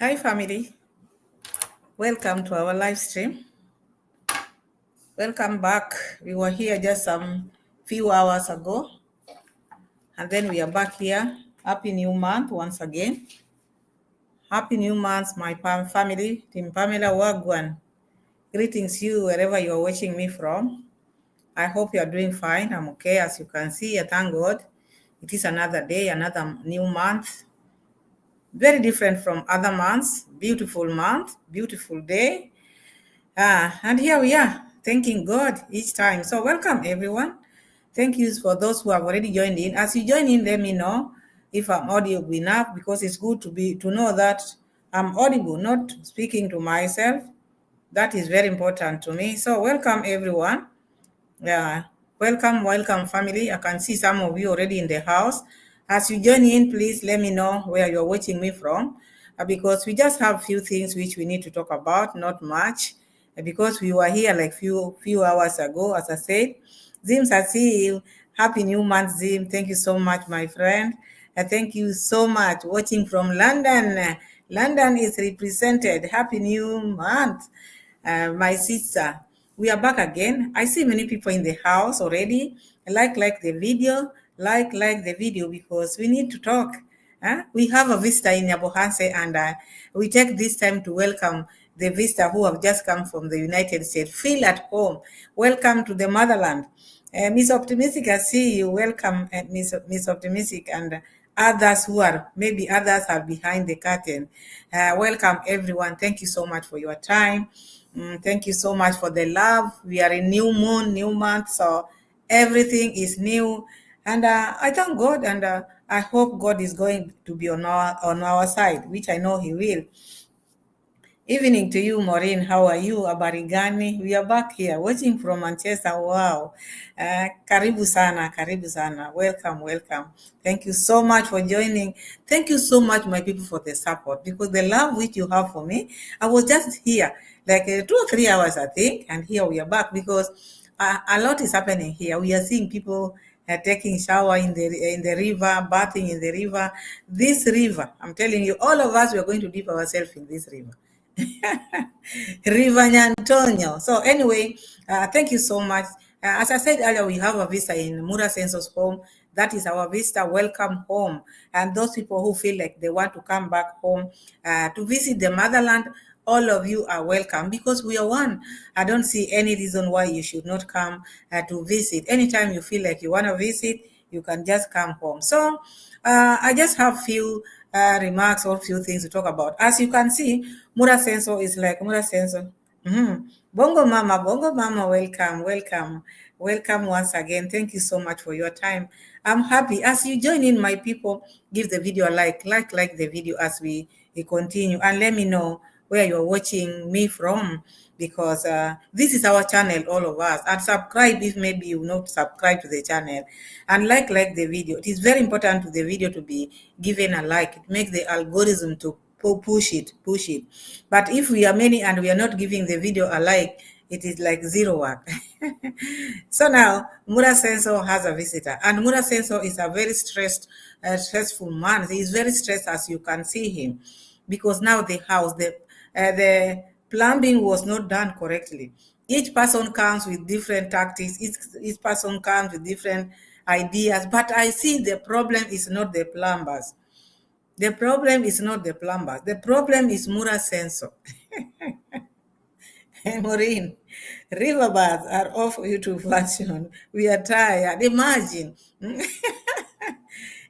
Hi, family. Welcome to our live stream. Welcome back. We were here just some few hours ago, and then we are back here. Happy new month once again. Happy new month, my family. Team Pamela Wagwan. Greetings you wherever you are watching me from. I hope you are doing fine. I'm okay. As you can see, I thank God. It is another day, another new month. Very different from other months. Beautiful month, beautiful day. And here we are, thanking God each time. So welcome everyone. Thank you for those who have already joined in. As you join in, let me know if I'm audible enough because it's good to know that I'm audible, not speaking to myself. That is very important to me. So welcome everyone. Yeah, welcome family. I can see some of you already in the house. As you join in, please let me know where you're watching me from, because we just have few things which we need to talk about, not much, because we were here like few hours ago. As I said, Zim Sasil, happy new month, Zim. Thank you so much, my friend. Thank you so much. Watching from London. London is represented. Happy new month, my sister. We are back again. I see many people in the house already. Like the video, like the video because we need to talk. We have a visitor in Yabohanse, and we take this time to welcome the visitor who have just come from the United States. Feel at home. Welcome to the motherland. Miss Optimistic, I see you. Welcome, Miss Optimistic, and others who are maybe others are behind the curtain. Welcome, everyone. Thank you so much for your time. Thank you so much for the love. We are in new moon, new month, so everything is new. And I thank God, and I hope God is going to be on our side, which I know He will. Evening to you, Maureen. How are you? Abarigani. We are back here watching from Manchester. Wow. Karibu sana, karibu sana. Welcome. Thank you so much for joining. Thank you so much, my people, for the support because the love which you have for me. I was just here like 2 or 3 hours, I think, and here we are back because a lot is happening here. We are seeing people taking shower in the river, bathing in the river. This river, I'm telling you, all of us, we are going to dip ourselves in this river. River Nyantonyo. So anyway, thank you so much. As I said earlier, we have a visitor in Muraseno's home. That is our visitor. Welcome home. And those people who feel like they want to come back home to visit the motherland, all of you are welcome because we are one. I don't see any reason why you should not come to visit. Anytime you feel like you want to visit, you can just come home. So I just have few remarks or few things to talk about. As you can see, Muraseno is like Muraseno. Bongo Mama, welcome once again. Thank you so much for your time. I'm happy. As you join in, my people, give the video a like the video as we continue, and let me know where you're watching me from because this is our channel, all of us. And subscribe if maybe you not subscribe to the channel, and like the video. It is very important to the video to be given a like. It makes the algorithm to push it. But if we are many and we are not giving the video a like, it is like zero work. So now Muraseno has a visitor, and Muraseno is a very stressful man. He is very stressed, as you can see him, because now the house, the plumbing was not done correctly. Each person comes with different tactics. Each person comes with different ideas. But I see the problem is not the plumbers. The problem is not the plumbers. The problem is Muraseno. Maureen, riverbeds are off YouTube version. We are tired. Imagine.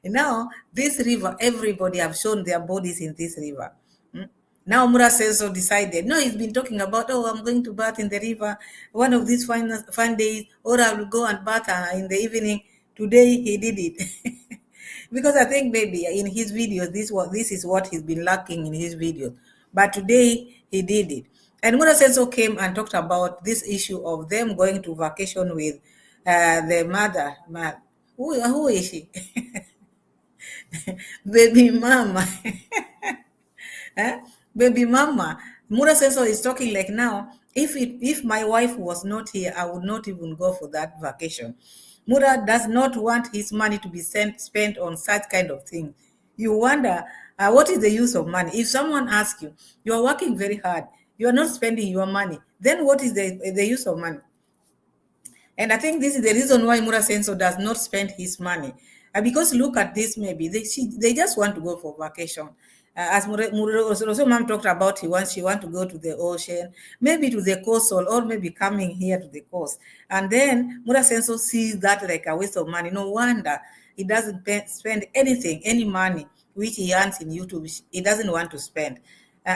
Now, this river, everybody have shown their bodies in this river. Now Muraseno decided, no, he's been talking about, oh, I'm going to bath in the river one of these fun days, or I will go and bath in the evening. Today he did it. Because I think maybe in his videos, this is what he's been lacking in his videos. But today he did it. And Muraseno came and talked about this issue of them going to vacation with the mother. Who is she? Baby mama. Baby mama. Muraseno is talking like now, if my wife was not here, I would not even go for that vacation. Mura does not want his money to be spent on such kind of thing. You wonder What is the use of money? If someone asks you, you are working very hard, you are not spending your money, then what is the use of money? And I think this is the reason why Muraseno does not spend his money. Because look at this, maybe they just want to go for vacation. As Rosso mom talked about, she want to go to the ocean, maybe to the coastal, or maybe coming here to the coast. And then Muraseno sees that like a waste of money. No wonder he doesn't spend anything, any money which he earns in YouTube. He doesn't want to spend.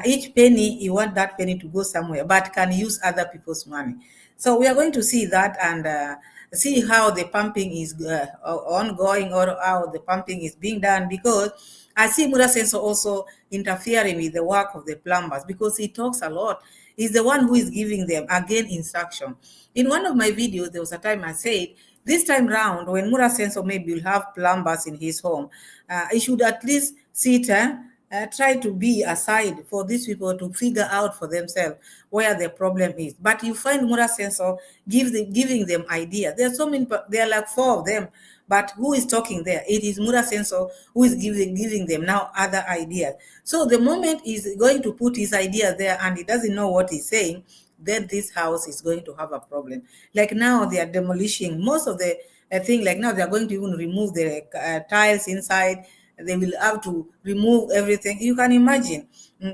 Each penny, he want that penny to go somewhere, but can use other people's money. So we are going to see that and see how the pumping is ongoing or how the pumping is being done, because I see Muraseno also interfering with the work of the plumbers because he talks a lot. He's the one who is giving them again instruction. In one of my videos, there was a time I said, this time round, when Muraseno maybe will have plumbers in his home, he should at least sit try to be aside for these people to figure out for themselves where the problem is. But you find Muraseno giving them ideas. There are so many, there are like four of them, but who is talking there? It is Muraseno who is giving them now other ideas. So the moment he's going to put his ideas there and he doesn't know what he's saying, then this house is going to have a problem. Like now they are demolishing most of the thing. Like now they are going to even remove the tiles inside. They will have to remove everything. You can imagine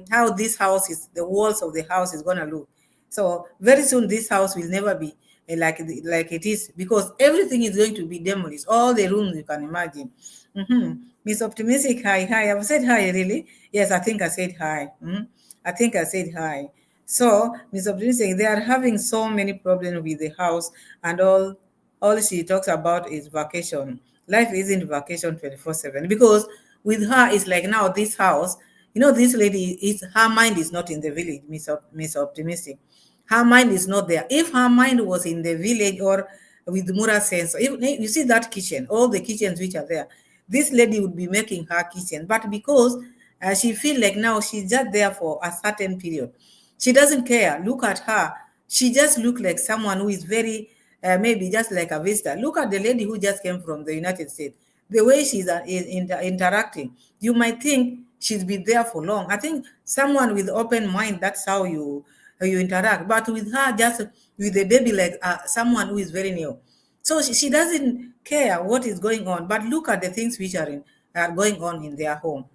how this house is, the walls of the house is going to look. So very soon this house will never be like it is, because everything is going to be demolished. All the rooms you can imagine. Miss Optimistic, hi. I've said hi, really? Yes, I think I said hi. I think I said hi. So Miss Optimistic, they are having so many problems with the house, and all she talks about is vacation. Life isn't vacation 24/7, because with her it's like now this house, this lady is, her mind is not in the village, Miss Optimistic. Her mind is not there. If her mind was in the village or with Muraseno, if you see that kitchen, all the kitchens which are there, this lady would be making her kitchen. But because she feel like now she's just there for a certain period, she doesn't care. Look at her. She just look like someone who is very, maybe just like a visitor. Look at the lady who just came from the United States. The way she's interacting, you might think she's been there for long. I think someone with open mind, that's how you interact. But with her, just with the baby, like someone who is very new. So she doesn't care what is going on. But look at the things which are going on in their home.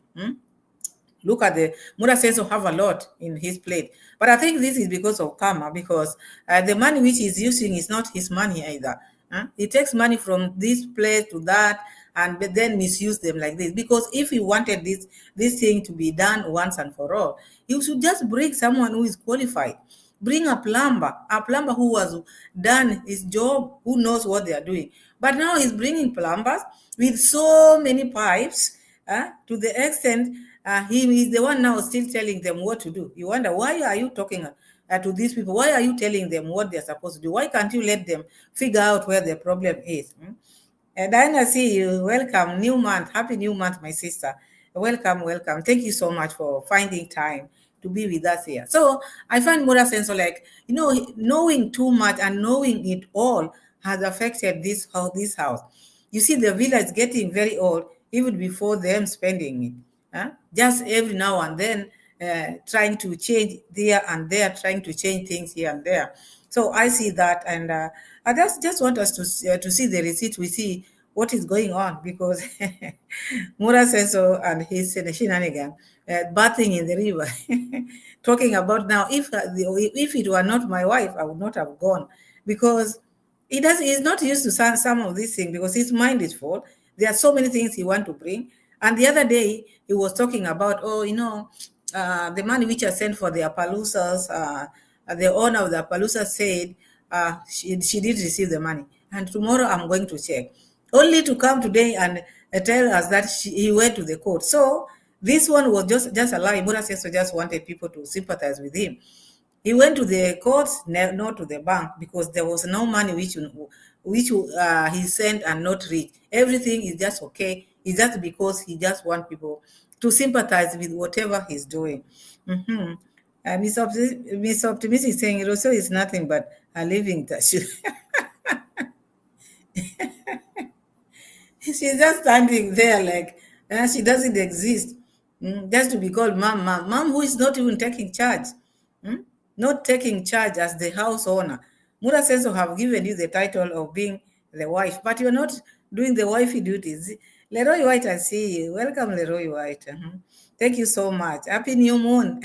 Look at the Muraseno have a lot in his plate. But I think this is because of karma, because the money which he's using is not his money either. He takes money from this place to that and then misuse them like this. Because if he wanted this thing to be done once and for all, he should just bring someone who is qualified. Bring a plumber who has done his job, who knows what they are doing. But now he's bringing plumbers with so many pipes, to the extent he is the one now still telling them what to do. You wonder, why are you talking to these people? Why are you telling them what they're supposed to do? Why can't you let them figure out where the problem is? Diana, see you. Welcome. New month. Happy new month, my sister. Welcome. Thank you so much for finding time to be with us here. So I find Muraseno like, knowing too much and knowing it all has affected this house. You see, the villa is getting very old even before them spending it. Just every now and then, trying to change there and there, trying to change things here and there. So I see that, and I just want us to see the receipt. We see what is going on, because Muraseno and his shenanigan, bathing in the river, talking about now, if it were not my wife, I would not have gone, because he's not used to some of these things, because his mind is full. There are so many things he want to bring. And the other day he was talking about, the money which I sent for the Appaloosas. The owner of the Appaloosa said she did receive the money, and tomorrow I'm going to check, only to come today and tell us that he went to the court. So this one was just a lie. Muraseno just wanted people to sympathize with him. He went to the courts, not to the bank, because there was no money which he sent and not reached. Everything is just okay. It's just because he just want people to sympathize with whatever he's doing. Miss Optimistic is saying Rocio is nothing but a living statue. She's just standing there like she doesn't exist. Just to be called mom, mom, mom, who is not even taking charge, mm? Not taking charge as the house owner. Mura says to have given you the title of being the wife, but you're not doing the wifey duties. Leroy White, I see you. Welcome, Leroy White. Thank you so much. Happy new moon.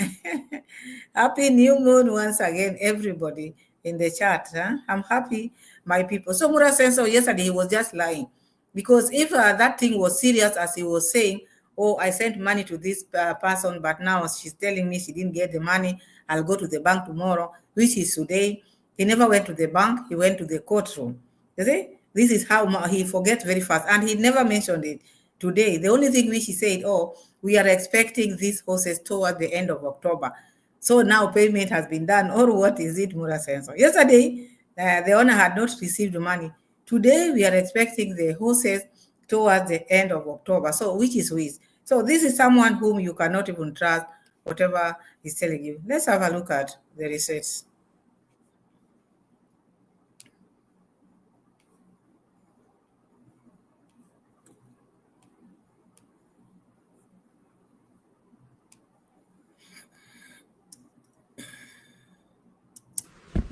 Happy new moon once again, everybody in the chat. I'm happy, my people. So Mura says, so yesterday he was just lying. Because if that thing was serious, as he was saying, oh, I sent money to this person, but now she's telling me she didn't get the money. I'll go to the bank tomorrow, which is today. He never went to the bank. He went to the courtroom. You see, this is how he forgets very fast. And he never mentioned it today. The only thing which he said, oh, we are expecting these horses toward the end of October. So now payment has been done, or what is it, Murasenso? Yesterday, the owner had not received the money. Today, we are expecting the horses towards the end of October. So, which is which? So, this is someone whom you cannot even trust, whatever he's telling you. Let's have a look at the receipts.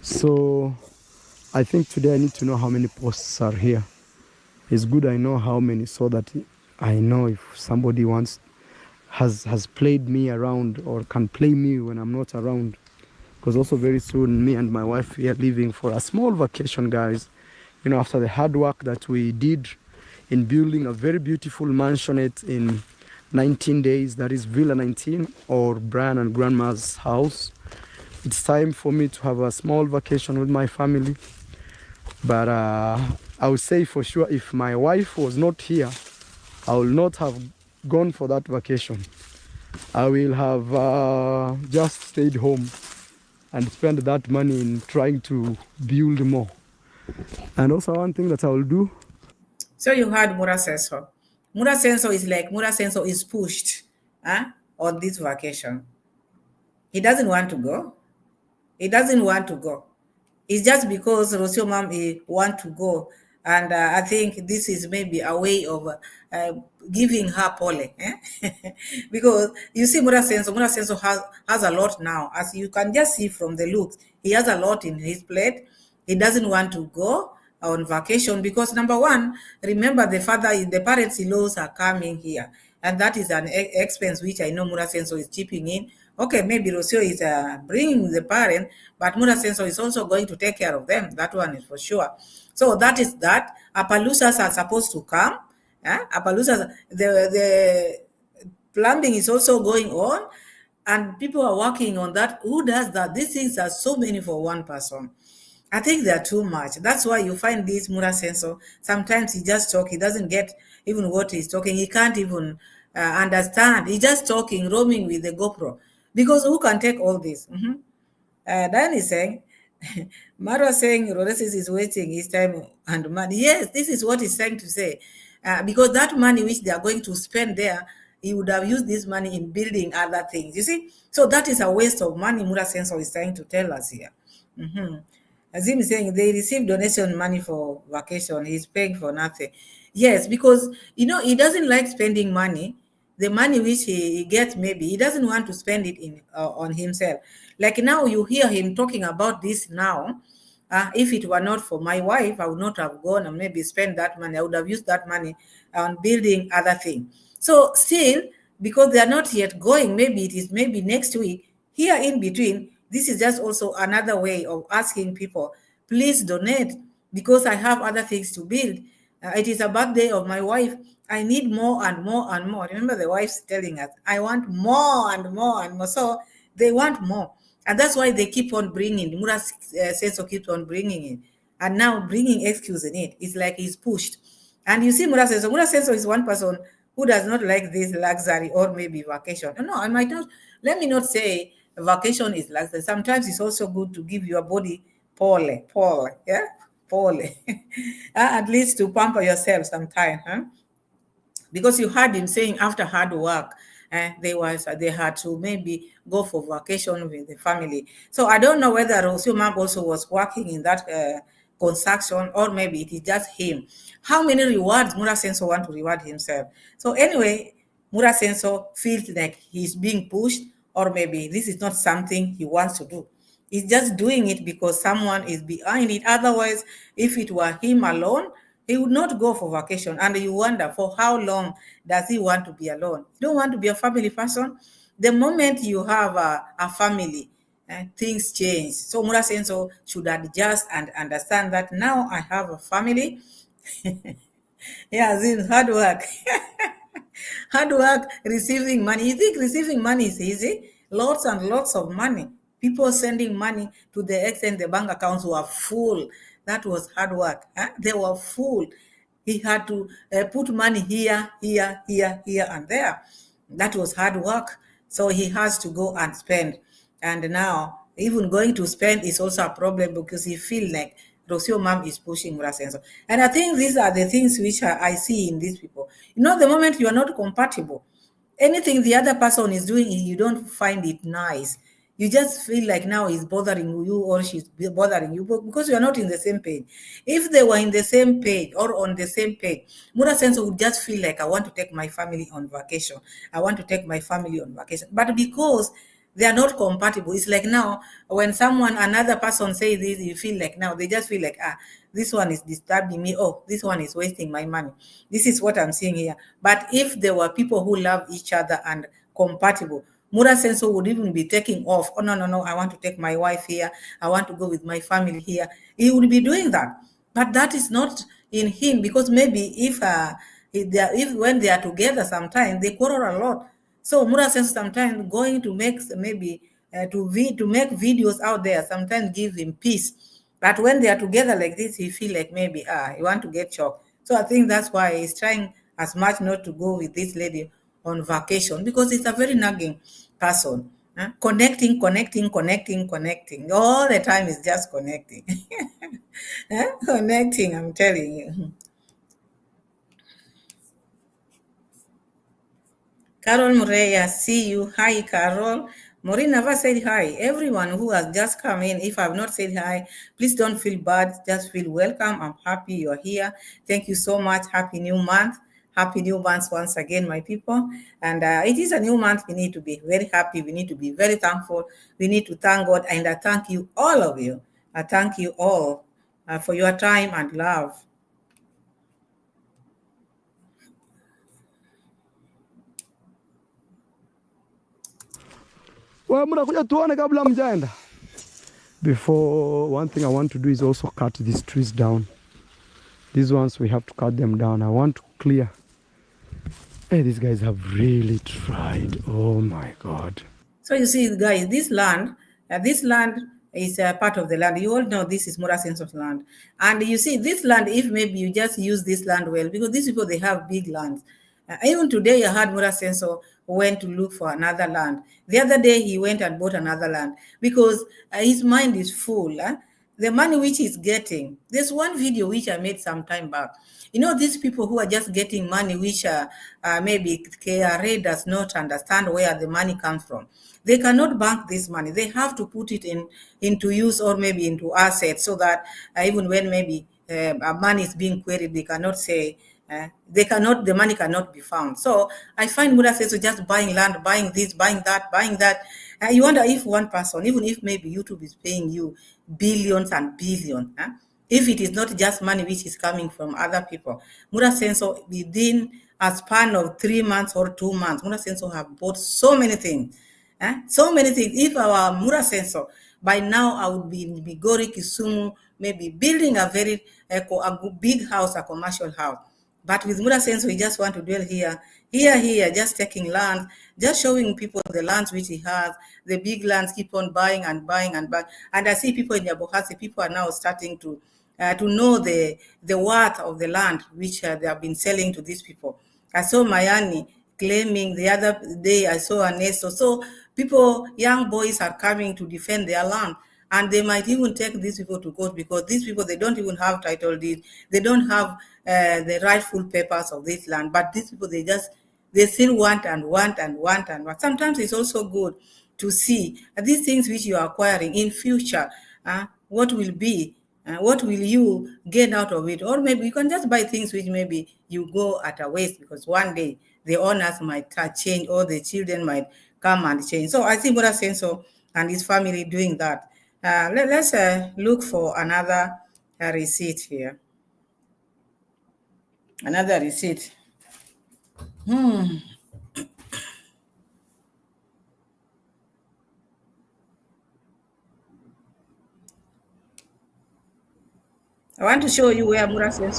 So I think today I need to know how many posts are here. It's good I know how many so that I know if somebody has played me around or can play me when I'm not around. Because also very soon me and my wife we are leaving for a small vacation, guys. You know, after the hard work that we did in building a very beautiful mansionette in 19 days, that is Villa 19 or Brian and Grandma's house. It's time for me to have a small vacation with my family. But I would say for sure if my wife was not here, I will not have gone for that vacation. I will have just stayed home and spend that money in trying to build more. And also one thing that I will do. So, you heard Murasenso. Murasenso is like Murasenso is pushed on this vacation. He doesn't want to go. He doesn't want to go. It's just because Rocio mom want to go, and I think this is maybe a way of giving her pole, because you see, Mura Senso has a lot now, as you can just see from the looks. He has a lot in his plate. He doesn't want to go on vacation because number one, remember the parents-in-laws are coming here, and that is an expense which I know Murasenso is chipping in. Okay, maybe Rocio is bringing the parent, but Murasenso is also going to take care of them. That one is for sure. So that is that. Appaloosas are supposed to come. Appaloosas, the plumbing is also going on, and people are working on that. Who does that? These things are so many for one person. I think they are too much. That's why you find this Murasenso. Sometimes he just talk. He doesn't get even what he's talking. He can't even understand. He's just talking, roaming with the GoPro. Because who can take all this? Dan is saying, Mara saying Rhodesis is waiting his time and money. Yes, this is what he's trying to say. Because that money which they are going to spend there, he would have used this money in building other things. You see? So that is a waste of money, Mura Senso is trying to tell us here. Azim is saying they receive donation money for vacation. He's paying for nothing. Yes, because he doesn't like spending money. The money which he gets, maybe he doesn't want to spend it in on himself. Like now, you hear him talking about this now. If it were not for my wife, I would not have gone and maybe spend that money. I would have used that money on building other things. So still, because they are not yet going, maybe it is maybe next week. Here in between, this is just also another way of asking people, please donate because I have other things to build. It is a birthday of my wife. I need more and more and more. Remember, the wife's telling us, I want more and more and more. So they want more. And that's why they keep on bringing, Mura Senso keeps on bringing it. And now bringing excuse in it. It's like he's pushed. And you see Mura Senso is one person who does not like this luxury or maybe vacation. No, I might not, let me not say vacation is luxury. Sometimes it's also good to give your body pole, yeah? Pole. At least to pamper yourself sometime, huh? Because you heard him saying after hard work, they had to maybe go for vacation with the family. So I don't know whether Rosio also was working in that construction or maybe it is just him. How many rewards Mura Senso want to reward himself? So anyway, Murasenso feels like he's being pushed, or maybe this is not something he wants to do. He's just doing it because someone is behind it. Otherwise, if it were him alone, he would not go for vacation. And you wonder, for how long does he want to be alone? You don't want to be a family person. The moment you have a family, things change. So Murasenso should adjust and understand that now I have a family. Yeah, Zin, hard work. Hard work, receiving money. You think receiving money is easy? Lots and lots of money. People sending money to the extent the bank accounts were full. That was hard work. Huh? They were full. He had to put money here, here, here, here, and there. That was hard work. So he has to go and spend. And now, even going to spend is also a problem because he feel like Rocio mom is pushing Murasenso. And I think these are the things which I see in these people. You know, the moment you are not compatible, anything the other person is doing, you don't find it nice. You just feel like now he's bothering you or she's bothering you because you are not in the same page. If they were in the same page or on the same page, Mura Senso would just feel like, I want to take my family on vacation. I want to take my family on vacation. But because they are not compatible, it's like now when someone, another person says this, you feel like now they just feel like, this one is disturbing me. Oh, this one is wasting my money. This is what I'm seeing here. But if there were people who love each other and compatible, Mura Senso would even be taking off. Oh, no, no, no, I want to take my wife here. I want to go with my family here. He would be doing that. But that is not in him because maybe if when they are together sometimes, they quarrel a lot. So Mura Senso sometimes going to make maybe to make videos out there sometimes give him peace. But when they are together like this, he feel like maybe he want to get choked. So I think that's why he's trying as much not to go with this lady on vacation because it's a very nagging person. Connecting, connecting, connecting, connecting. All the time is just connecting. Connecting, I'm telling you. Carol Mureya, see you. Hi, Carol. Maureen never said hi. Everyone who has just come in, if I've not said hi, please don't feel bad. Just feel welcome. I'm happy you're here. Thank you so much. Happy new month. Happy new month once again, my people. And it is a new month. We need to be very happy. We need to be very thankful. We need to thank God. And I thank you, all of you. I thank you all for your time and love. Well, mnakuja tuone kabla mjaenda. Before, one thing I want to do is also cut these trees down. These ones, we have to cut them down. I want to clear. Hey, these guys have really tried. Oh my God. So you see, guys, this land is a part of the land. You all know this is Murasenso's land. And you see, this land, if maybe you just use this land well, because these people, they have big lands. Even today, I heard Murasenso went to look for another land. The other day, he went and bought another land because his mind is full. The money which he's getting. There's one video which I made some time back. You know, these people who are just getting money which maybe KRA does not understand where the money comes from. They cannot bank this money. They have to put it into use or maybe into assets so that even when maybe money is being queried, they cannot say, the money cannot be found. So I find Muda says, so just buying land, buying this, buying that, buying that. You wonder if one person, even if maybe YouTube is paying you billions and billions, if it is not just money which is coming from other people, Muda Senso within a span of 3 months or 2 months, Muda Senso have bought so many things. So many things. If our Mura Senso, by now I would be in Migori, Kisumu, maybe building a very big house, a commercial house. But with Mura Senso, we just want to dwell here, just taking land, just showing people the lands which he has, the big lands, keep on buying and buying and buying. And I see people in Yabohasi, people are now starting to know the worth of the land which they have been selling to these people. I saw Mayani claiming the other day, I saw Ernesto. So people, young boys are coming to defend their land. And they might even take these people to court because these people, they don't even have title deed. They don't have the rightful papers of this land. But these people, they still want and want and want and want. Sometimes it's also good to see these things which you are acquiring in future, what will be. What will you gain out of it? Or maybe you can just buy things which maybe you go at a waste, because one day the owners might change or the children might come and change. So I think Muraseno and his family doing that. Let's look for another receipt here. Another receipt. I want to show you where Muraseno.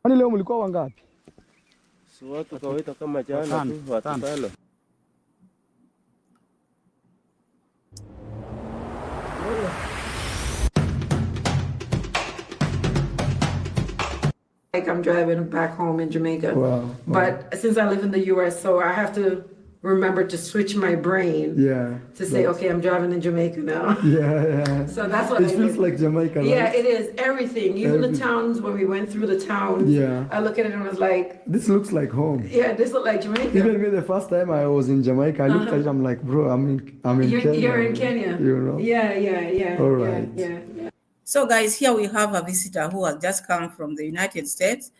Kwani leo mlikuwa wangapi? Si watu kawaita kama jana tu, watu tano. Like I'm driving back home in Jamaica. Wow. But since I live in the US, so I have to remember to switch my brain Yeah. to say, okay, I'm driving in Jamaica now. Yeah. So that's what It I feels did. like Jamaica. Yeah, Right? it is everything. Even the towns, when we went through the towns, Yeah. I look at it and was like, This looks like home. yeah, this look like Jamaica. Even me, the first time I was in Jamaica, I looked at it. I'm like, bro, I'm in Kenya. You're in Kenya. You know. Yeah. All right. Yeah. So, guys, here we have a visitor who has just come from the United States.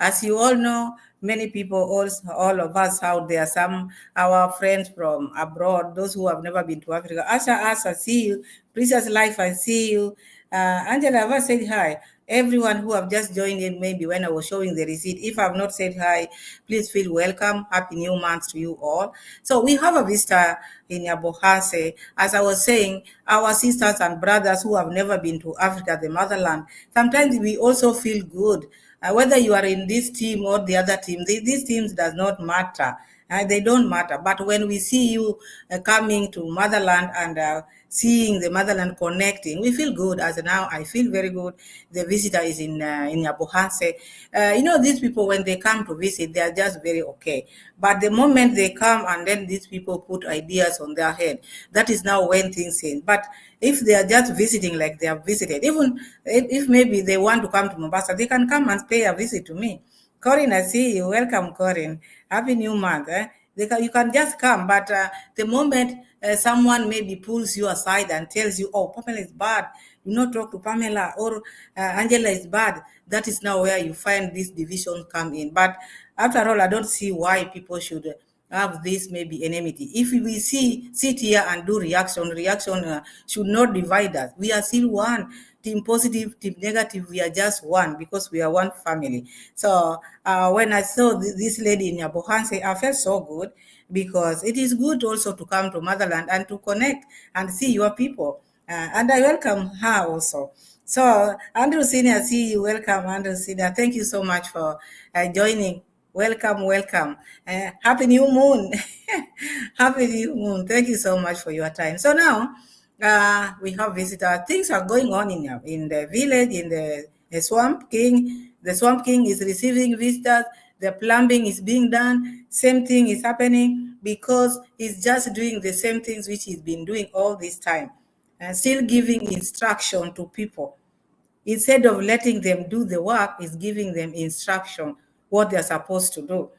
As you all know, many people, all of us out there, some our friends from abroad, those who have never been to Africa. Asha, I see you. Precious Life, I see you. Angela, have I said hi? Everyone who have just joined in, maybe when I was showing the receipt. If I've not said hi, please feel welcome. Happy New Month to you all. So we have a visitor in Yabohase. As I was saying, our sisters and brothers who have never been to Africa, the motherland, sometimes we also feel good. Whether you are in this team or the other team, these teams does not matter. They don't matter. But when we see you coming to motherland and seeing the motherland connecting, we feel good. As now, I feel very good. The visitor is in Yabohanse. These people, when they come to visit, they are just very okay. But the moment they come and then these people put ideas on their head, that is now when things change. But if they are just visiting like they have visited, even if maybe they want to come to Mombasa, they can come and pay a visit to me. Corinne, I see you. Welcome, Corinne. Happy New Month. You can just come, but the moment someone maybe pulls you aside and tells you, oh, Pamela is bad, do not talk to Pamela, or Angela is bad, that is now where you find this division come in. But after all, I don't see why people should have this maybe enmity. If we sit here and do reaction should not divide us. We are still one. Team positive, team negative, we are just one because we are one family. So when I saw this lady in Yabohanse, I felt so good, because it is good also to come to motherland and to connect and see your people. And I welcome her also. So Andrew Senior, see you. Welcome, Andrew Senior. Thank you so much for joining. Welcome. Happy new moon. Happy new moon. Thank you so much for your time. So now we have visitors. Things are going on in the village, in the Swamp King. The Swamp King is receiving visitors. The plumbing is being done. Same thing is happening because he's just doing the same things which he's been doing all this time, and still giving instruction to people. Instead of letting them do the work, is giving them instruction what they're supposed to do.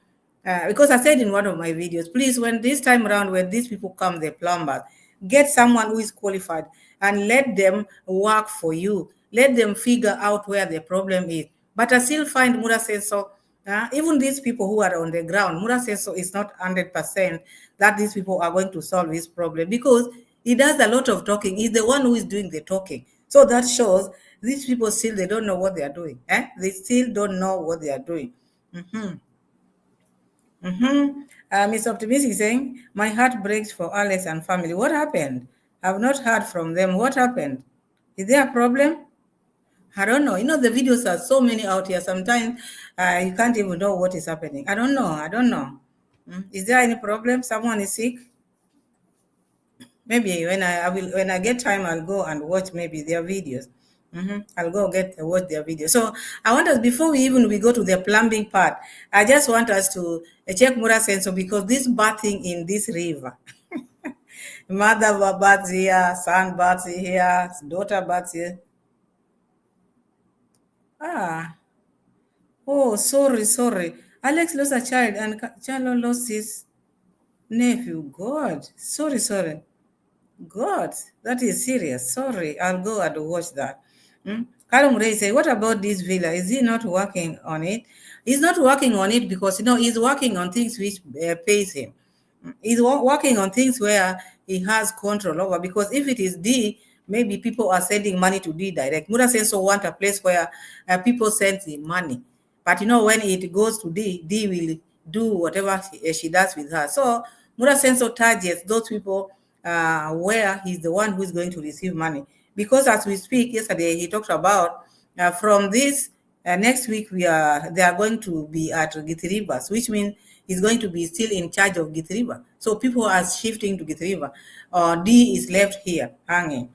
Because I said in one of my videos, please, when this time around, when these people come, the plumbers, get someone who is qualified and let them work for you. Let them figure out where the problem is. But I still find Muraseno, even these people who are on the ground, Muraseno is not 100% that these people are going to solve this problem, because he does a lot of talking. He's the one who is doing the talking. So that shows these people still, they don't know what they are doing. They still don't know what they are doing. Miss Optimistic is saying, my heart breaks for Alex and family. What happened? I've not heard from them. What happened? Is there a problem? I don't know. The videos are so many out here. Sometimes you can't even know what is happening. I don't know. Is there any problem? Someone is sick? Maybe when I get time, I'll go and watch maybe their videos. I'll go watch their videos. So I want us, before we go to the plumbing part, I just want us to check Muraseno, because this bathing in this river, mother baths here, son baths here, daughter baths here. Ah, oh, sorry. Alex lost a child and child lost his. Nephew, God, sorry. God, that is serious. Sorry, I'll go and watch that. Kalum Ray say, what about this villa? Is he not working on it? He's not working on it because, he's working on things which pays him. He's working on things where he has control over, because if it is D, maybe people are sending money to D direct. Muraseno want a place where people send him money. But when it goes to D, D will do whatever she does with her. So Muraseno targets those people where he's the one who is going to receive money. Because as we speak, yesterday he talked about from this next week they are going to be at Githiribas, which means he's going to be still in charge of Githiriba. So people are shifting to Githiriba. D is left here hanging.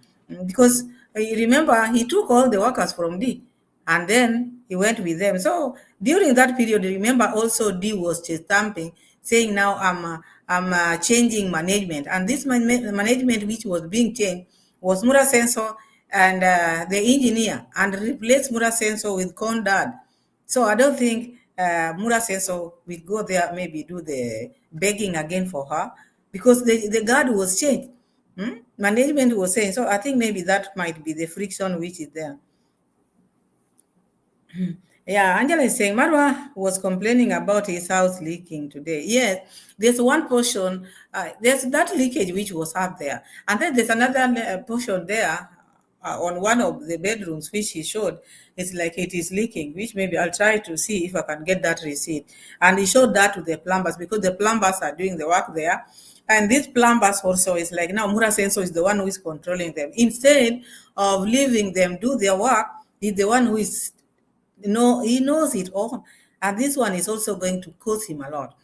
Because remember, he took all the workers from D and then he went with them. So during that period, remember also D was stamping, saying now I'm changing management. And this management which was being changed was Muraseno and the engineer, and replaced Muraseno with Condad. So I don't think Muraseno will go there, maybe do the begging again for her, because the guard was changed. Management was saying. So I think maybe that might be the friction which is there. Yeah, Angela is saying Marwa was complaining about his house leaking today. Yes, there's one portion, there's that leakage which was up there. And then there's another portion there on one of the bedrooms which he showed. It's like it is leaking, which maybe I'll try to see if I can get that receipt. And he showed that to the plumbers because the plumbers are doing the work there. And these plumbers also is like now Muraseno is the one who is controlling them. Instead of leaving them do their work, he's the one who is he knows it all. And this one is also going to cost him a lot.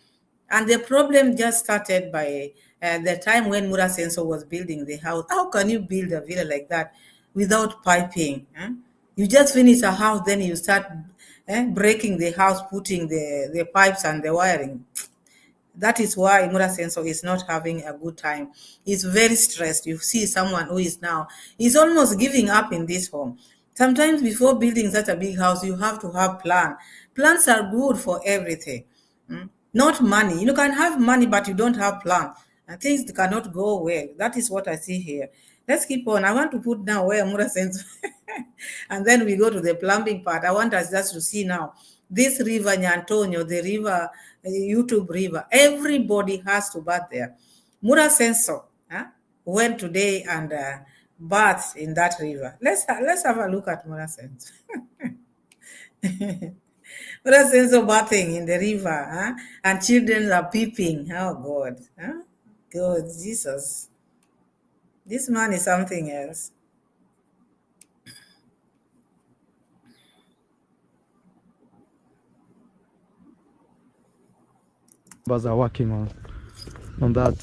And the problem just started by the time when Muraseno was building the house. How can you build a villa like that without piping? You just finish a house, then you start breaking the house, putting the pipes and the wiring. That is why Muraseno is not having a good time. He's very stressed. You see someone who is now, he's almost giving up in this home. Sometimes before building such a big house, you have to have plan. Plans are good for everything, not money. You can have money, but you don't have plan. And things cannot go well. That is what I see here. Let's keep on. I want to put now where Muraseno, and then we go to the plumbing part. I want us just to see now this river Nyantonyo, the river, YouTube river. Everybody has to bath there. Muraseno went today and bathed in that river. Let's have a look at Muraseno. Muraseno bathing in the river, and children are peeping. Oh God, God, Jesus, this man is something else. Are working on that.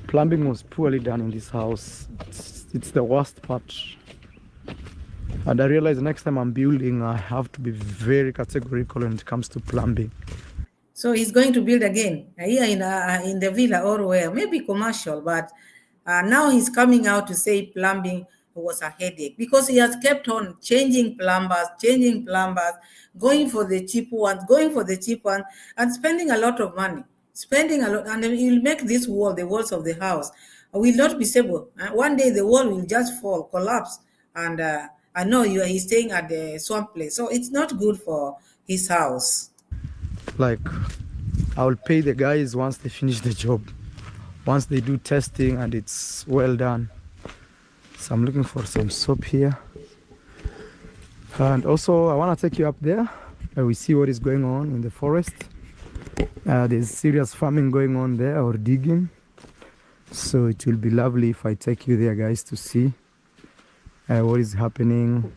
Plumbing was poorly done in this house. It's the worst part. And I realize next time I'm building, I have to be very categorical when it comes to plumbing. So he's going to build again here in the villa or where, maybe commercial, but now he's coming out to say plumbing was a headache because he has kept on changing plumbers, going for the cheap ones, and spending a lot of money, and he'll make this wall, the walls of the house, will not be stable. One day the wall will just fall, collapse, and I know he's staying at the swamp place, so it's not good for his house. Like, I will pay the guys once they finish the job, once they do testing and it's well done. So I'm looking for some soap here. And also I want to take you up there where we see what is going on in the forest. There's serious farming going on there, or digging. So it will be lovely if I take you there, guys, to see what is happening.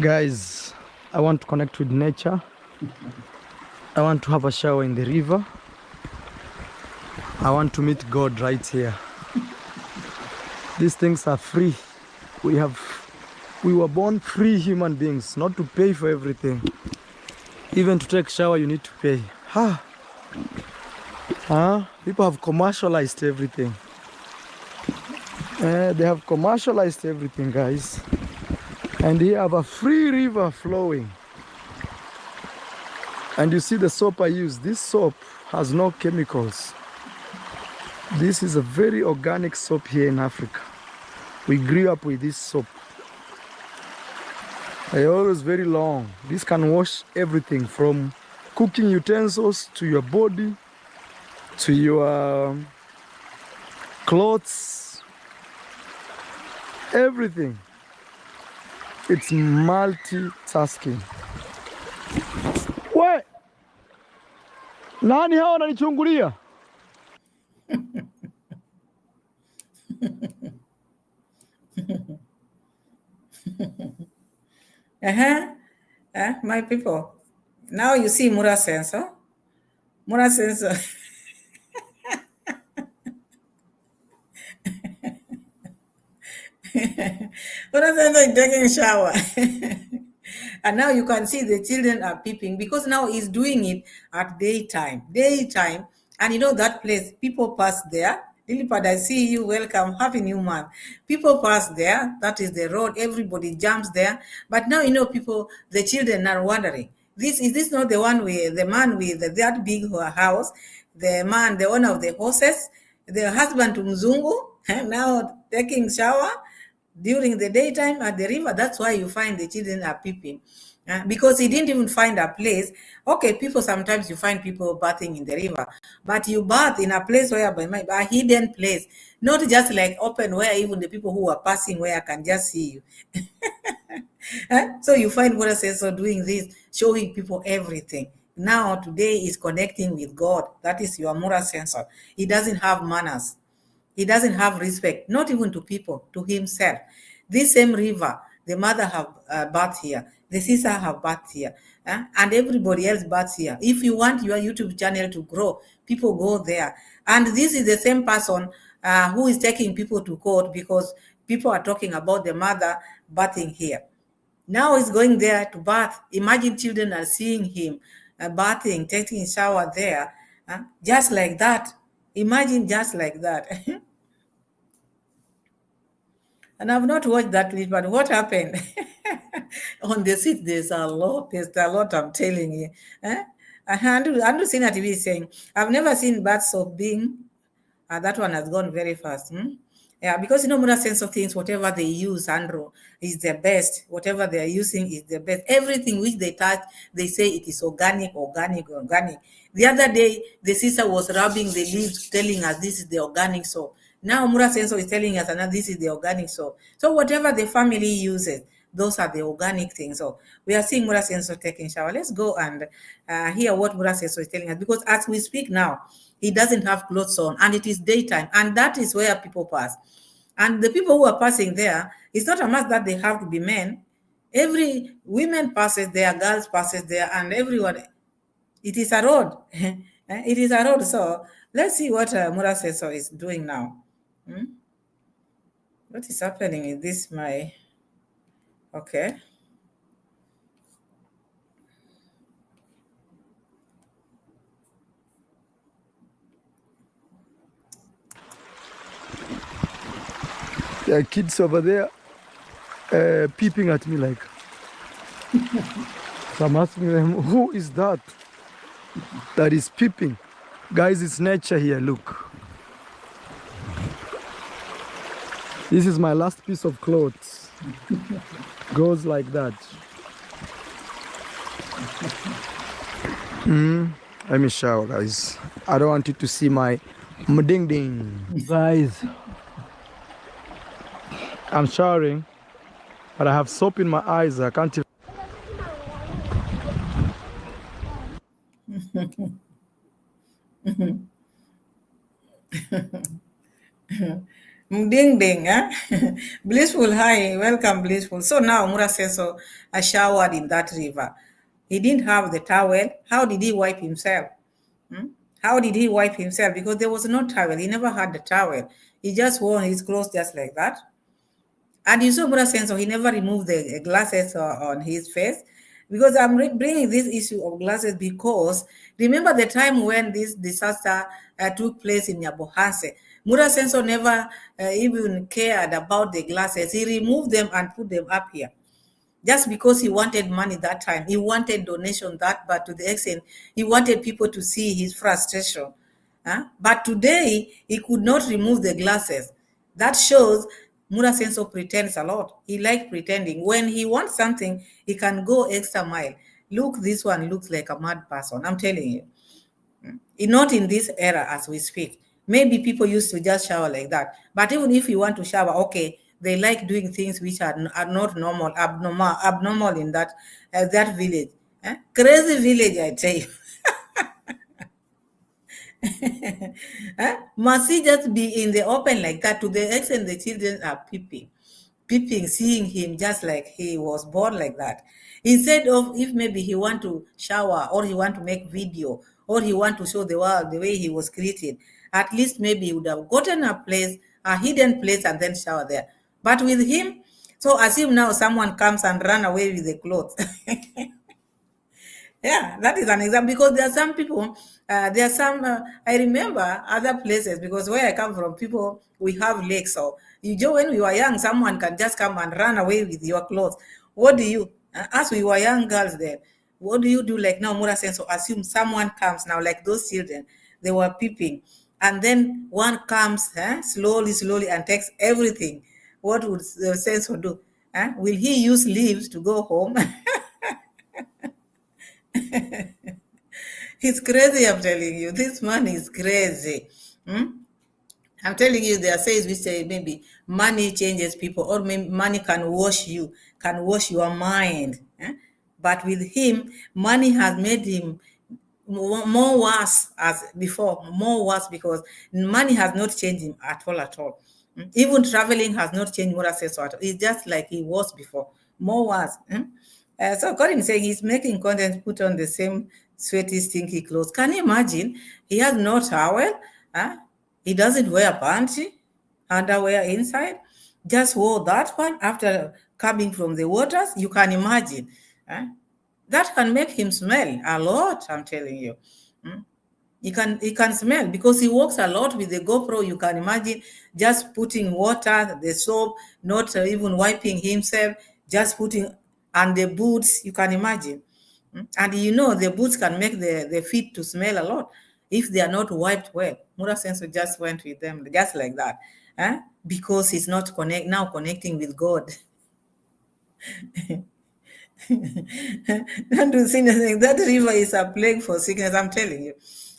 Guys, I want to connect with nature. I want to have a shower in the river. I want to meet God right here. These things are free. We were born free human beings, not to pay for everything. Even to take shower, you need to pay. People have commercialized everything. They have commercialized everything, guys. And here have a free river flowing. And you see the soap I use. This soap has no chemicals. This is a very organic soap here in Africa. We grew up with this soap. They're always very long. This can wash everything from cooking utensils to your body, to your clothes, everything. It's multitasking. We, nani hao wananichungulia? My people. Now you see Muraseno. Muraseno. Muraseno is taking a shower. And now you can see the children are peeping because now he's doing it at daytime. And you know that place, people pass there. Lilipad, I see you, welcome, happy new month. People pass there, that is the road, everybody jumps there. But now, you know, people, the children are wondering, is this not the one with the man with that big house, the man, the owner of the horses, the husband to Mzungu, now taking shower during the daytime at the river? That's why you find the children are peeping. Because he didn't even find a place. Okay, people, sometimes you find people bathing in the river, but you bath in a place where a hidden place, not just like open where even the people who are passing where can just see you. So you find Muraseno doing this, showing people everything. Now today is connecting with God. That is your Muraseno. He doesn't have manners. He doesn't have respect, not even to people, to himself. This same river, the mother have bath here, the sister have bath here, and everybody else bath here. If you want your YouTube channel to grow, people go there. And this is the same person who is taking people to court because people are talking about the mother bathing here. Now he's going there to bath. Imagine children are seeing him bathing, taking a shower there, just like that. Imagine just like that. And I've not watched that clip, but what happened? On the seat, there's a lot, I'm telling you. Andrew Sina TV is saying, I've never seen bad soap being, that one has gone very fast. Yeah, because you know, Muraseno things, whatever they use, Andrew, is the best. Whatever they are using is the best. Everything which they touch, they say it is organic. The other day, the sister was rubbing the leaves, telling us this is the organic soap. Now Muraseno is telling us, and this is the organic soap. So whatever the family uses, those are the organic things. So we are seeing Muraseno taking shower. Let's go and hear what Muraseno is telling us, because as we speak now, he doesn't have clothes on, and it is daytime, and that is where people pass. And the people who are passing there, it's not a must that they have to be men. Every women passes there, girls passes there, and everyone. It is a road. It is a road. So let's see what Muraseno is doing now. What is happening? Is this my... Okay. There are kids over there peeping at me like. So I'm asking them, who is that that is peeping? Guys, it's nature here, look. This is my last piece of clothes. Goes like that. Let me shower, guys. I don't want you to see my ding ding. Guys, I'm showering, but I have soap in my eyes. I can't even. Ding ding, huh? Blissful, hi, welcome, Blissful. So now Muraseno showered in that river. He didn't have the towel. How did he wipe himself? How did he wipe himself? Because there was no towel. He never had the towel. He just wore his clothes just like that. And you saw Muraseno, he never removed the glasses on his face. Because I'm bringing this issue of glasses because remember the time when this disaster took place in Nyabohanse. Muraseno never even cared about the glasses. He removed them and put them up here. Just because he wanted money that time, he wanted donation that, but to the extent he wanted people to see his frustration. But today he could not remove the glasses. That shows Muraseno pretends a lot. He likes pretending. When he wants something, he can go extra mile. Look, this one looks like a mad person. I'm telling you. Not in this era as we speak. Maybe people used to just shower like that. But even if you want to shower, okay, they like doing things which are not normal, abnormal in that village. Crazy village, I tell you. Must he just be in the open like that to the extent the children are peeping, seeing him just like he was born like that. Instead of if maybe he want to shower or he want to make video or he want to show the world the way he was created, at least maybe he would have gotten a hidden place and then shower there. But with him, so assume now someone comes and run away with the clothes. Yeah, that is an example because there are some people, I remember other places because where I come from, people, we have lakes. So, when we were young, someone can just come and run away with your clothes. What do you, as we were young girls then, what do you do like now, Muraseno? So assume someone comes now, like those children, they were peeping. And then one comes slowly and takes everything. What would the Senso do? Will he use leaves to go home? He's crazy, I'm telling you. This man is crazy. I'm telling you, there are sayings which say maybe money changes people, or maybe money can wash you, can wash your mind. But with him, money has made him more worse as before, more worse because money has not changed him at all, at all. Even traveling has not changed Muraseno at all. It's just like he was before, more worse. So according to saying he's making content, put on the same sweaty, stinky clothes. Can you imagine? He has no towel. He doesn't wear panty, underwear inside. Just wore that one after coming from the waters. You can imagine. That can make him smell a lot, I'm telling you. He can smell because he walks a lot with the GoPro. You can imagine just putting water, the soap, not even wiping himself, just putting, and the boots, you can imagine. And the boots can make the feet to smell a lot if they are not wiped well. Muraseno just went with them just like that, because he's not now connecting with God. Don't do anything. That river is a plague for sickness, I'm telling you.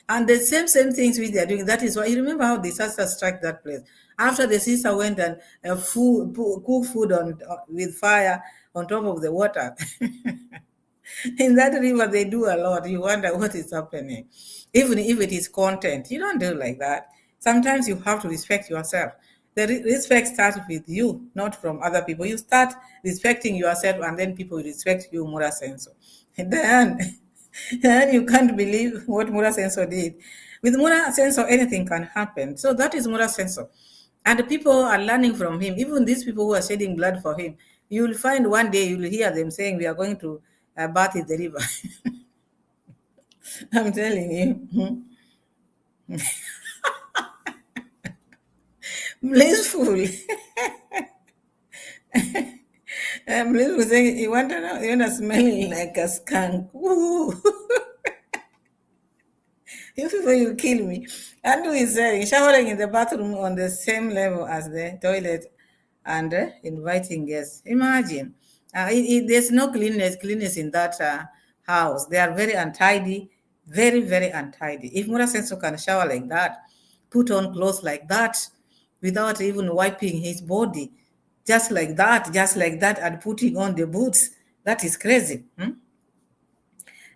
And the same things which they are doing. That is why you remember how disaster struck that place. After the sister went and cooked food with fire on top of the water. In that river, they do a lot. You wonder what is happening. Even if it is content, you don't do like that. Sometimes you have to respect yourself. The respect starts with you, not from other people. You start respecting yourself, and then people will respect you, Muraseno. And then you can't believe what Muraseno did. With Muraseno, anything can happen. So that is Muraseno. And people are learning from him. Even these people who are shedding blood for him, you will find one day, you will hear them saying, we are going to bath in the river. I'm telling you. Blissful. Blissful saying, you want to smell like a skunk. Ooh. You people, you kill me. Andrew is showering in the bathroom on the same level as the toilet and inviting guests. Imagine. There's no cleanness in that house. They are very untidy, very, very untidy. If Muraseno can shower like that, put on clothes like that, without even wiping his body, just like that, and putting on the boots, that is crazy. And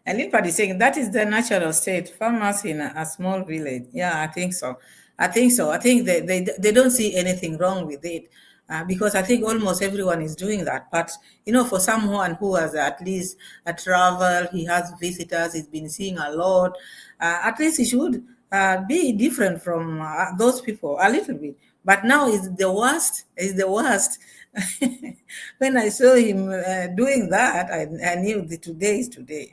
Linpad is saying that is the natural state. Farmers in a small village. Yeah, I think so. I think they don't see anything wrong with it. Because I think almost everyone is doing that. But, for someone who has at least a travel, he has visitors, he's been seeing a lot, at least he should be different from those people a little bit. But now is the worst. When I saw him doing that, I knew that today is today.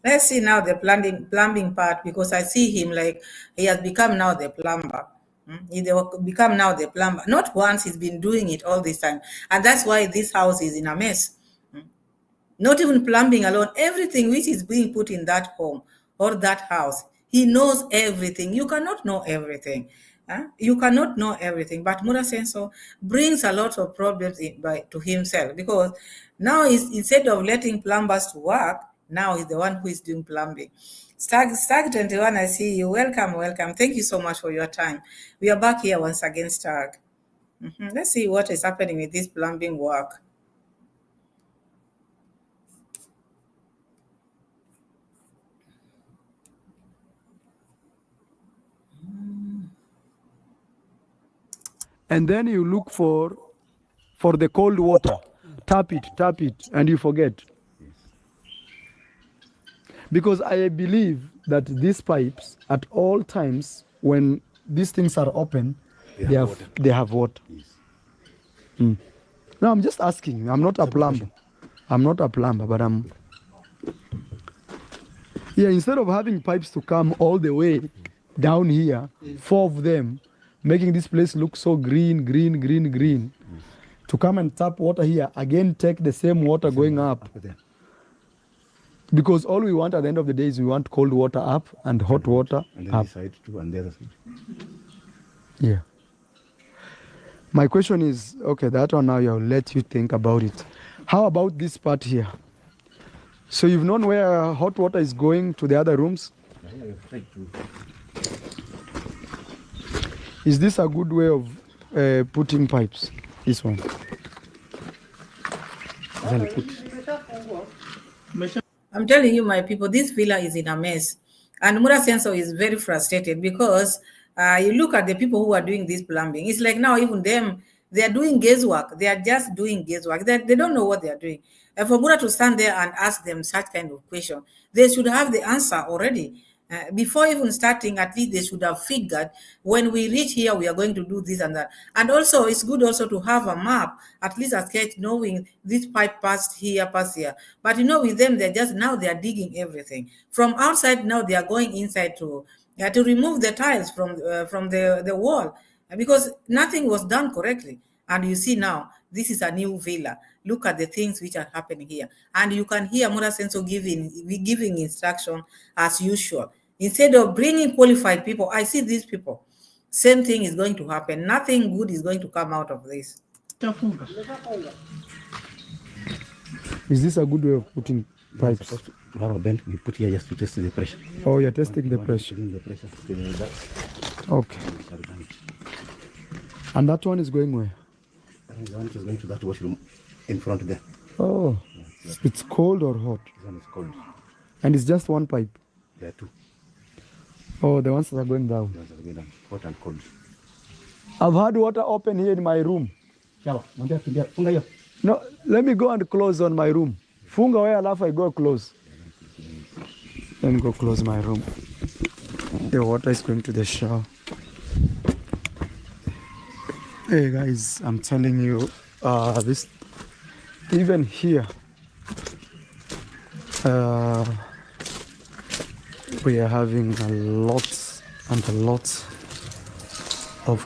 Let's see now the plumbing part, because I see him like he has become now the plumber. He become now the plumber. Not once, he's been doing it all this time. And that's why this house is in a mess. Not even plumbing alone, everything which is being put in that home or that house, he knows everything. You cannot know everything. You cannot know everything. But Muraseno brings a lot of problems to himself, because now instead of letting plumbers to work, now he's the one who is doing plumbing. Stag 21, I see you. Welcome, welcome. Thank you so much for your time. We are back here once again, Stag. Let's see what is happening with this plumbing work. And then you look for the cold water. Tap it, and you forget. Because I believe that these pipes, at all times, when these things are open, they have water. Yes. No, I'm just asking. I'm not a plumber. But yeah, instead of having pipes to come all the way down here, 4 of them, making this place look so green, to come and tap water here, again take the same water going up. Because all we want at the end of the day is we want cold water up and hot water and then up. this side too, and the other side. Yeah. My question is, okay, that one now I'll let you think about it. How about this part here? So you've known where hot water is going to the other rooms? Yeah, you've tried to. Is this a good way of putting pipes? This one. Then put. I'm telling you, my people, this villa is in a mess. And Muraseno is very frustrated, because you look at the people who are doing this plumbing. It's like now even them, they are doing guesswork. They are just doing guesswork. They don't know what they are doing. And for Mura to stand there and ask them such kind of question, they should have the answer already. Before even starting, at least they should have figured, when we reach here, we are going to do this and that. And also, it's good also to have a map, at least a sketch, knowing this pipe passed here, passed here. But with them, they're just, now they are digging everything. From outside, now they are going inside to remove the tiles from the wall, because nothing was done correctly. And you see now, this is a new villa. Look at the things which are happening here. And you can hear Muraseno giving instruction as usual. Instead of bringing qualified people, I see these people. Same thing is going to happen. Nothing good is going to come out of this. Is this a good way of putting pipes? Supposed to have a bend we put here just to test the pressure. Oh, you're testing the pressure. The pressure. Okay. And that one is going where? And the one is going to that washroom in front there. Oh, it's cold or hot? This one is cold. And it's just one pipe? There are 2. Oh, the ones that are going down. The ones that are going down, hot and cold. I've had water open here in my room. No, let me go and close on my room. Funga where alafu I go close. Let me go close my room. The water is going to the shower. Hey guys, I'm telling you, this, even here, we are having a lot and a lot of.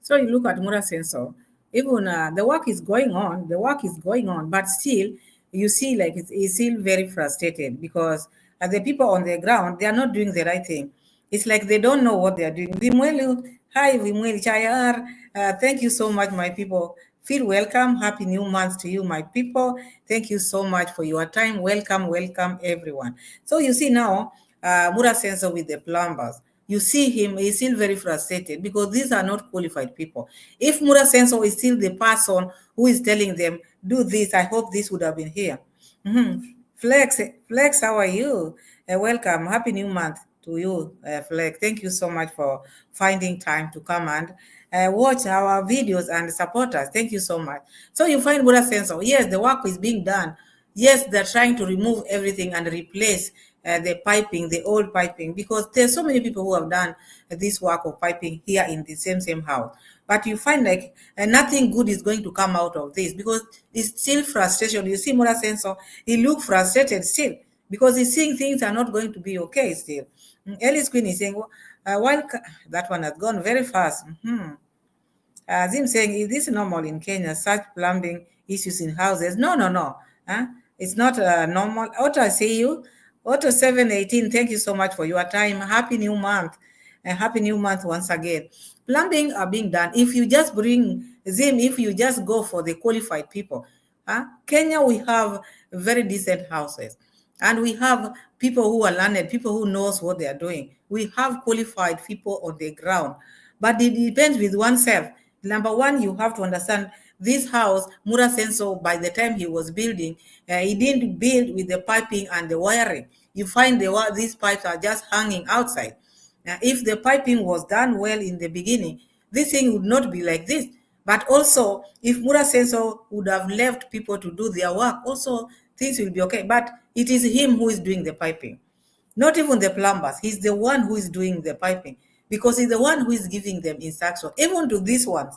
So you look at Muraseno, even the work is going on, but still, you see, like, he's still very frustrated, because the people on the ground, they are not doing the right thing. It's like they don't know what they are doing. Hi, Vimweli Chayar. Thank you so much, my people. Feel welcome. Happy new month to you, my people. Thank you so much for your time. Welcome, everyone. So you see now, Muraseno with the plumbers. You see him, he's still very frustrated, because these are not qualified people. If Muraseno is still the person who is telling them, do this, I hope this would have been here. Flex, how are you? Welcome. Happy new month to you, Flex. Thank you so much for finding time to come and watch our videos and support us. Thank you so much. So you find Muraseno, yes, the work is being done. Yes, they're trying to remove everything and replace the piping, the old piping, because there's so many people who have done this work of piping here in the same house. but you find like nothing good is going to come out of this because it's still frustration. You see Muraseno, he look frustrated still because he's seeing things are not going to be okay still. Ellis Queen is saying, that one has gone very fast. As him saying, is this normal in Kenya, such plumbing issues in houses? No, no, no. It's not normal. Otto, I see you. Otto 718, thank you so much for your time. Happy new month. And happy new month once again. Plumbing are being done. If you just bring Zim, if you just go for the qualified people, Kenya, we have very decent houses. And we have people who are learned, people who knows what they are doing. We have qualified people on the ground. But it depends with oneself. Number one, you have to understand this house, Muraseno, by the time he was building, he didn't build with the piping and the wiring. You find these pipes are just hanging outside. Now, if the piping was done well in the beginning, this thing would not be like this. But also, if Muraseno would have left people to do their work, also things will be okay. But it is him who is doing the piping, not even the plumbers. He's the one who is doing the piping because he's the one who is giving them instruction, even to these ones.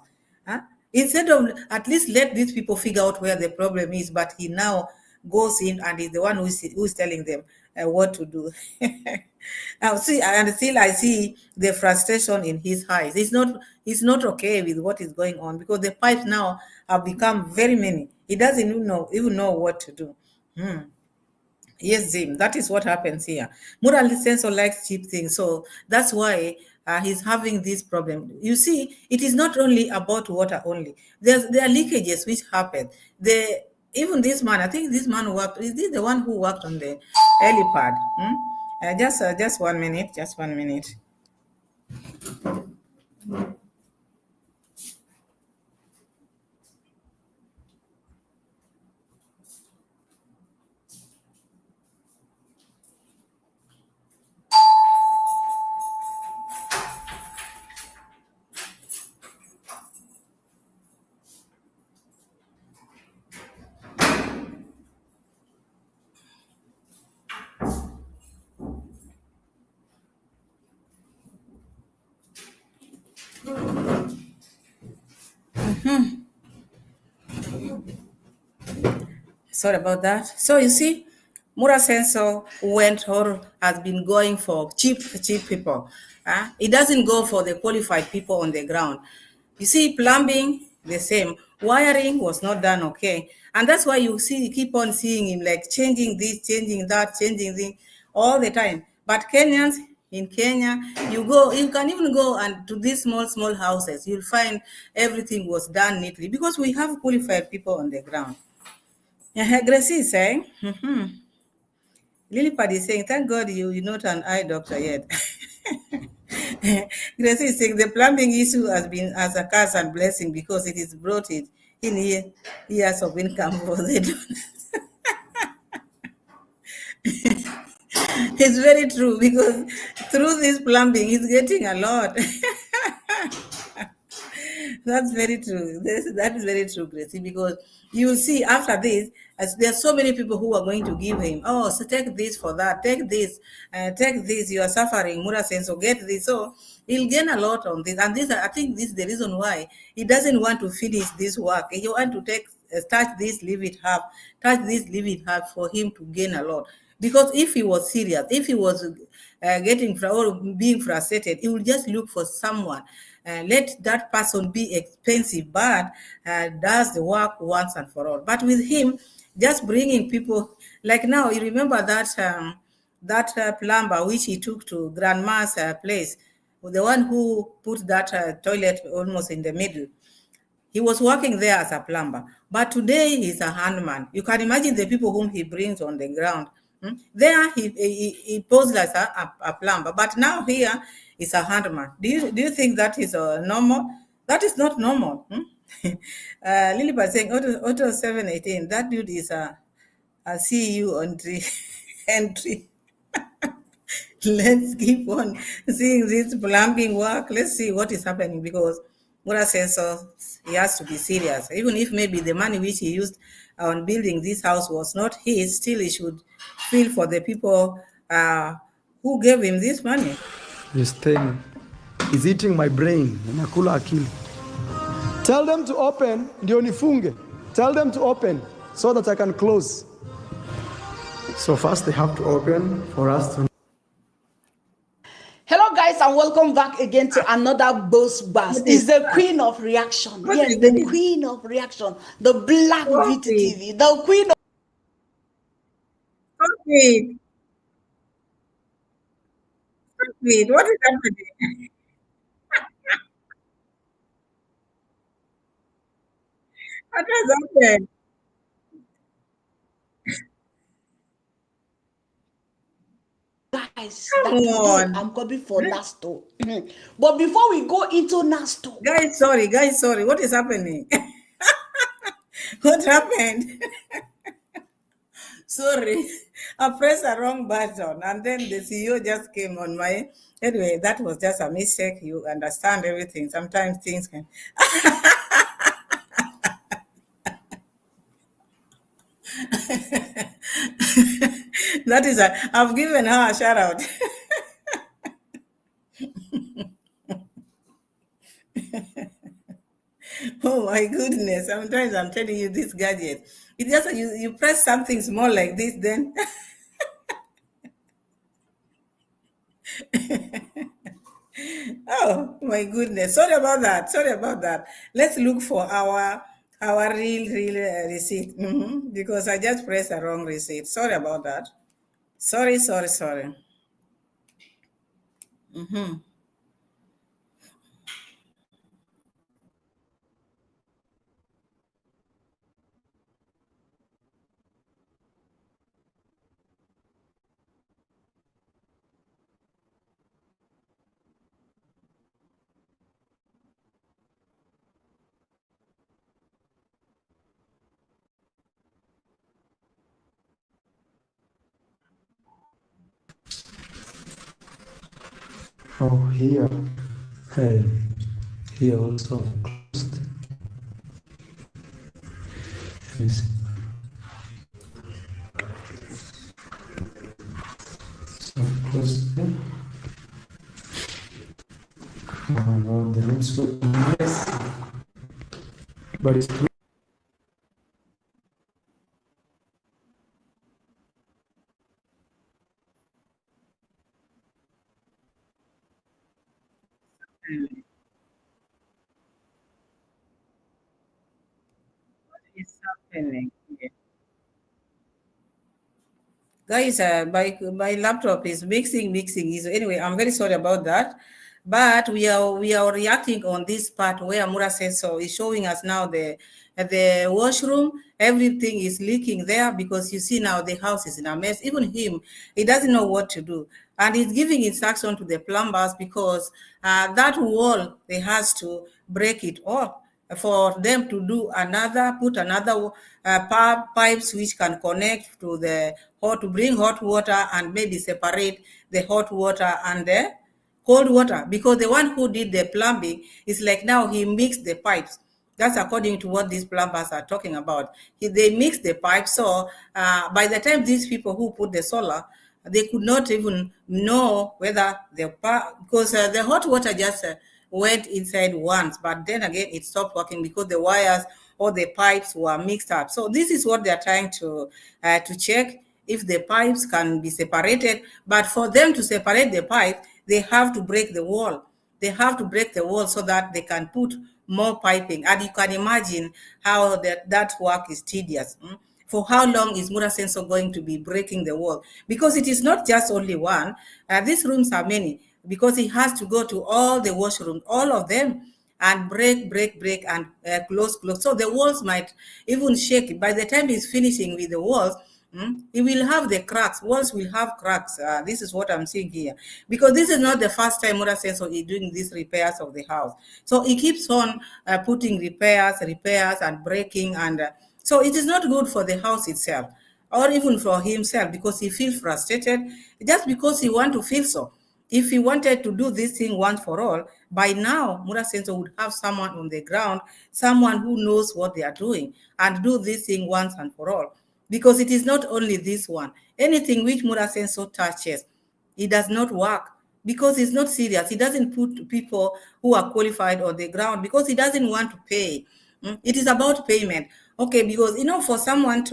Instead of at least let these people figure out where the problem is, but he now goes in and is the one who is telling them what to do. Now see, and still I see the frustration in his eyes. He's not okay with what is going on because the pipes now have become very many. He doesn't even know what to do. Yes, Jim, that is what happens here. Muraseno likes cheap things, so that's why he's having this problem. You see, it is not only about water only. There are leakages which happen. Even this man, I think this man worked. Is this the one who worked on the helipad? Just 1 minute. Just 1 minute. Sorry about that. So you see, Muraseno went or has been going for cheap people. It doesn't go for the qualified people on the ground. You see, plumbing, the same. Wiring was not done okay. And that's why you keep on seeing him like changing this, changing that, changing this all the time. But Kenyans, in Kenya, you can even go and to these small houses, you'll find everything was done neatly because we have qualified people on the ground. Gracie is saying, Lilipad is saying, thank God you're not an eye doctor yet. Gracie is saying the plumbing issue has been as a curse and blessing because it is brought it in years of income for the donors. It's very true because through this plumbing, he's getting a lot. That's very true. That is very true, Gracie, because you see after this, as there are so many people who are going to give him, oh, so take this for that, take this, you are suffering, Muraseno, get this. So he'll gain a lot on this. And this, I think this is the reason why he doesn't want to finish this work. He want to touch this, leave it half, touch this, leave it half for him to gain a lot. Because if he was serious, if he was being frustrated, he would just look for someone. Let that person be expensive, but does the work once and for all. But with him, just bringing people, like now, you remember that plumber which he took to grandma's place, the one who put that toilet almost in the middle. He was working there as a plumber, but today he's a handman. You can imagine the people whom he brings on the ground. There he posed as a plumber, but now here is a handman. Do you think that is normal? That is not normal. Lily was saying, Auto 718, that dude is a CU entry. Let's keep on seeing this plumbing work. Let's see what is happening because Muraseno, he has to be serious. Even if maybe the money which he used on building this house was not his, still he should feel for the people who gave him this money. This thing is eating my brain. Nakula akili. Tell them to open, ndio nifunge. Tell them to open so that I can close. So first they have to open for us to. Hello, guys, and welcome back again to another Boss Bass. It's the queen of reaction. Yes, the queen of reaction. The Black Beauty TV. The queen of. Stop it. Stop it. What is happening? What has happened? Guys, Come that today on. I'm coming for Nasto. But before we go into Nasto, Guys, sorry. What is happening? What happened? Sorry, I pressed the wrong button and then the CEO just came on my. Anyway, that was just a mistake. You understand everything. Sometimes things can. That is I've given her a shout out. Oh my goodness. Sometimes I'm telling you this gadget. It just you press something small like this, then oh my goodness. Sorry about that. Let's look for our real receipt. Because I just pressed the wrong receipt. Sorry about that. Sorry. Oh, here. Hey, here also closed. Yes. So closed there. Oh no, the rooms look nice, but it's too. It's happening. Guys, my laptop is mixing is anyway. I'm very sorry about that, but we are reacting on this part where Muraseno is showing us now the washroom. Everything is leaking there because you see now the house is in a mess. Even him, he doesn't know what to do, and he's giving instruction to the plumbers because that wall they has to break it off for them to do another, put another pipes which can connect to the hot, to bring hot water and maybe separate the hot water and the cold water. Because the one who did the plumbing is like now he mixed the pipes. That's according to what these plumbers are talking about. They mix the pipes. So by the time these people who put the solar, they could not even know whether because the hot water just went inside once, but then again it stopped working because the wires or the pipes were mixed up. So this is what they are trying to check if the pipes can be separated. But for them to separate the pipe, they have to break the wall. They have to break the wall so that they can put more piping. And you can imagine how that work is tedious. For how long is Muraseno going to be breaking the wall? Because it is not just only one. These rooms are many because he has to go to all the washrooms, all of them, and break, and close. So the walls might even shake. By the time he's finishing with the walls, he will have the cracks. Walls will have cracks. This is what I'm seeing here. Because this is not the first time Muraseno is doing these repairs of the house. So he keeps on putting repairs, and breaking. And so it is not good for the house itself or even for himself because he feels frustrated just because he wants to feel so. If he wanted to do this thing once for all, by now, Muraseno would have someone on the ground, someone who knows what they are doing, and do this thing once and for all. Because it is not only this one. Anything which Muraseno touches, it does not work. because he's not serious. He doesn't put people who are qualified on the ground because he doesn't want to pay. It is about payment. Okay, because for someone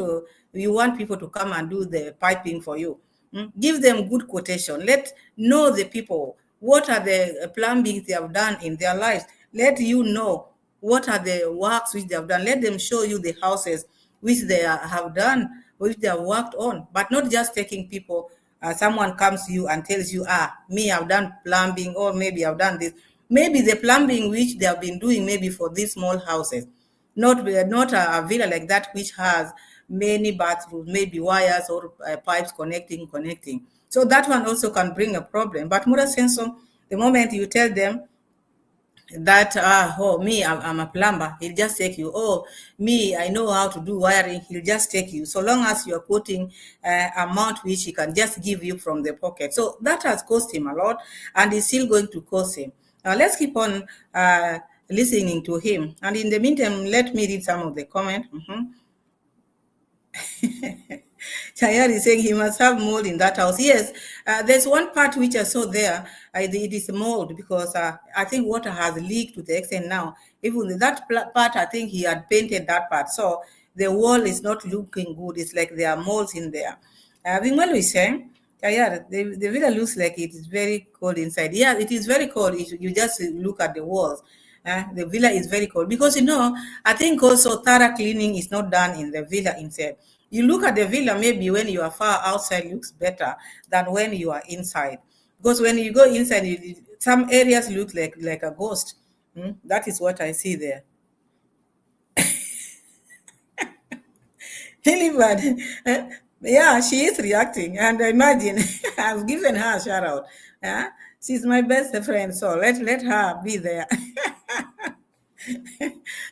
you want people to come and do the piping for you. Give them good quotation. Let know the people what are the plumbing they have done in their lives. Let you know what are the works which they have done. Let them show you the houses which they have done, which they have worked on, but not just taking people. Someone comes to you and tells you, me, I've done plumbing, or maybe I've done this. Maybe the plumbing which they have been doing maybe for these small houses, not a villa like that which has many bathrooms, maybe wires or pipes connecting. So that one also can bring a problem. But Muraseno, the moment you tell them that me, I'm a plumber, he'll just take you. Oh, me, I know how to do wiring, he'll just take you, so long as you're quoting amount which he can just give you from the pocket. So that has cost him a lot, and it's still going to cost him. Now let's keep on listening to him, and in the meantime let me read some of the comments. Chayar is saying he must have mold in that house. Yes, there's one part which I saw there. It is mold because I think water has leaked to the extent now. Even that part, I think he had painted that part. So the wall is not looking good. It's like there are molds in there. Vingwalu is saying, Chayar, the villa looks like it is very cold inside. Yeah, it is very cold. You just look at the walls. The villa is very cold because I think also thorough cleaning is not done in the villa inside. You look at the villa, maybe when you are far outside looks better than when you are inside, because when you go inside, some areas look like a ghost. That is what I see there. Really bad. Yeah, she is reacting, and imagine I've given her a shout out. She's my best friend, so let her be there.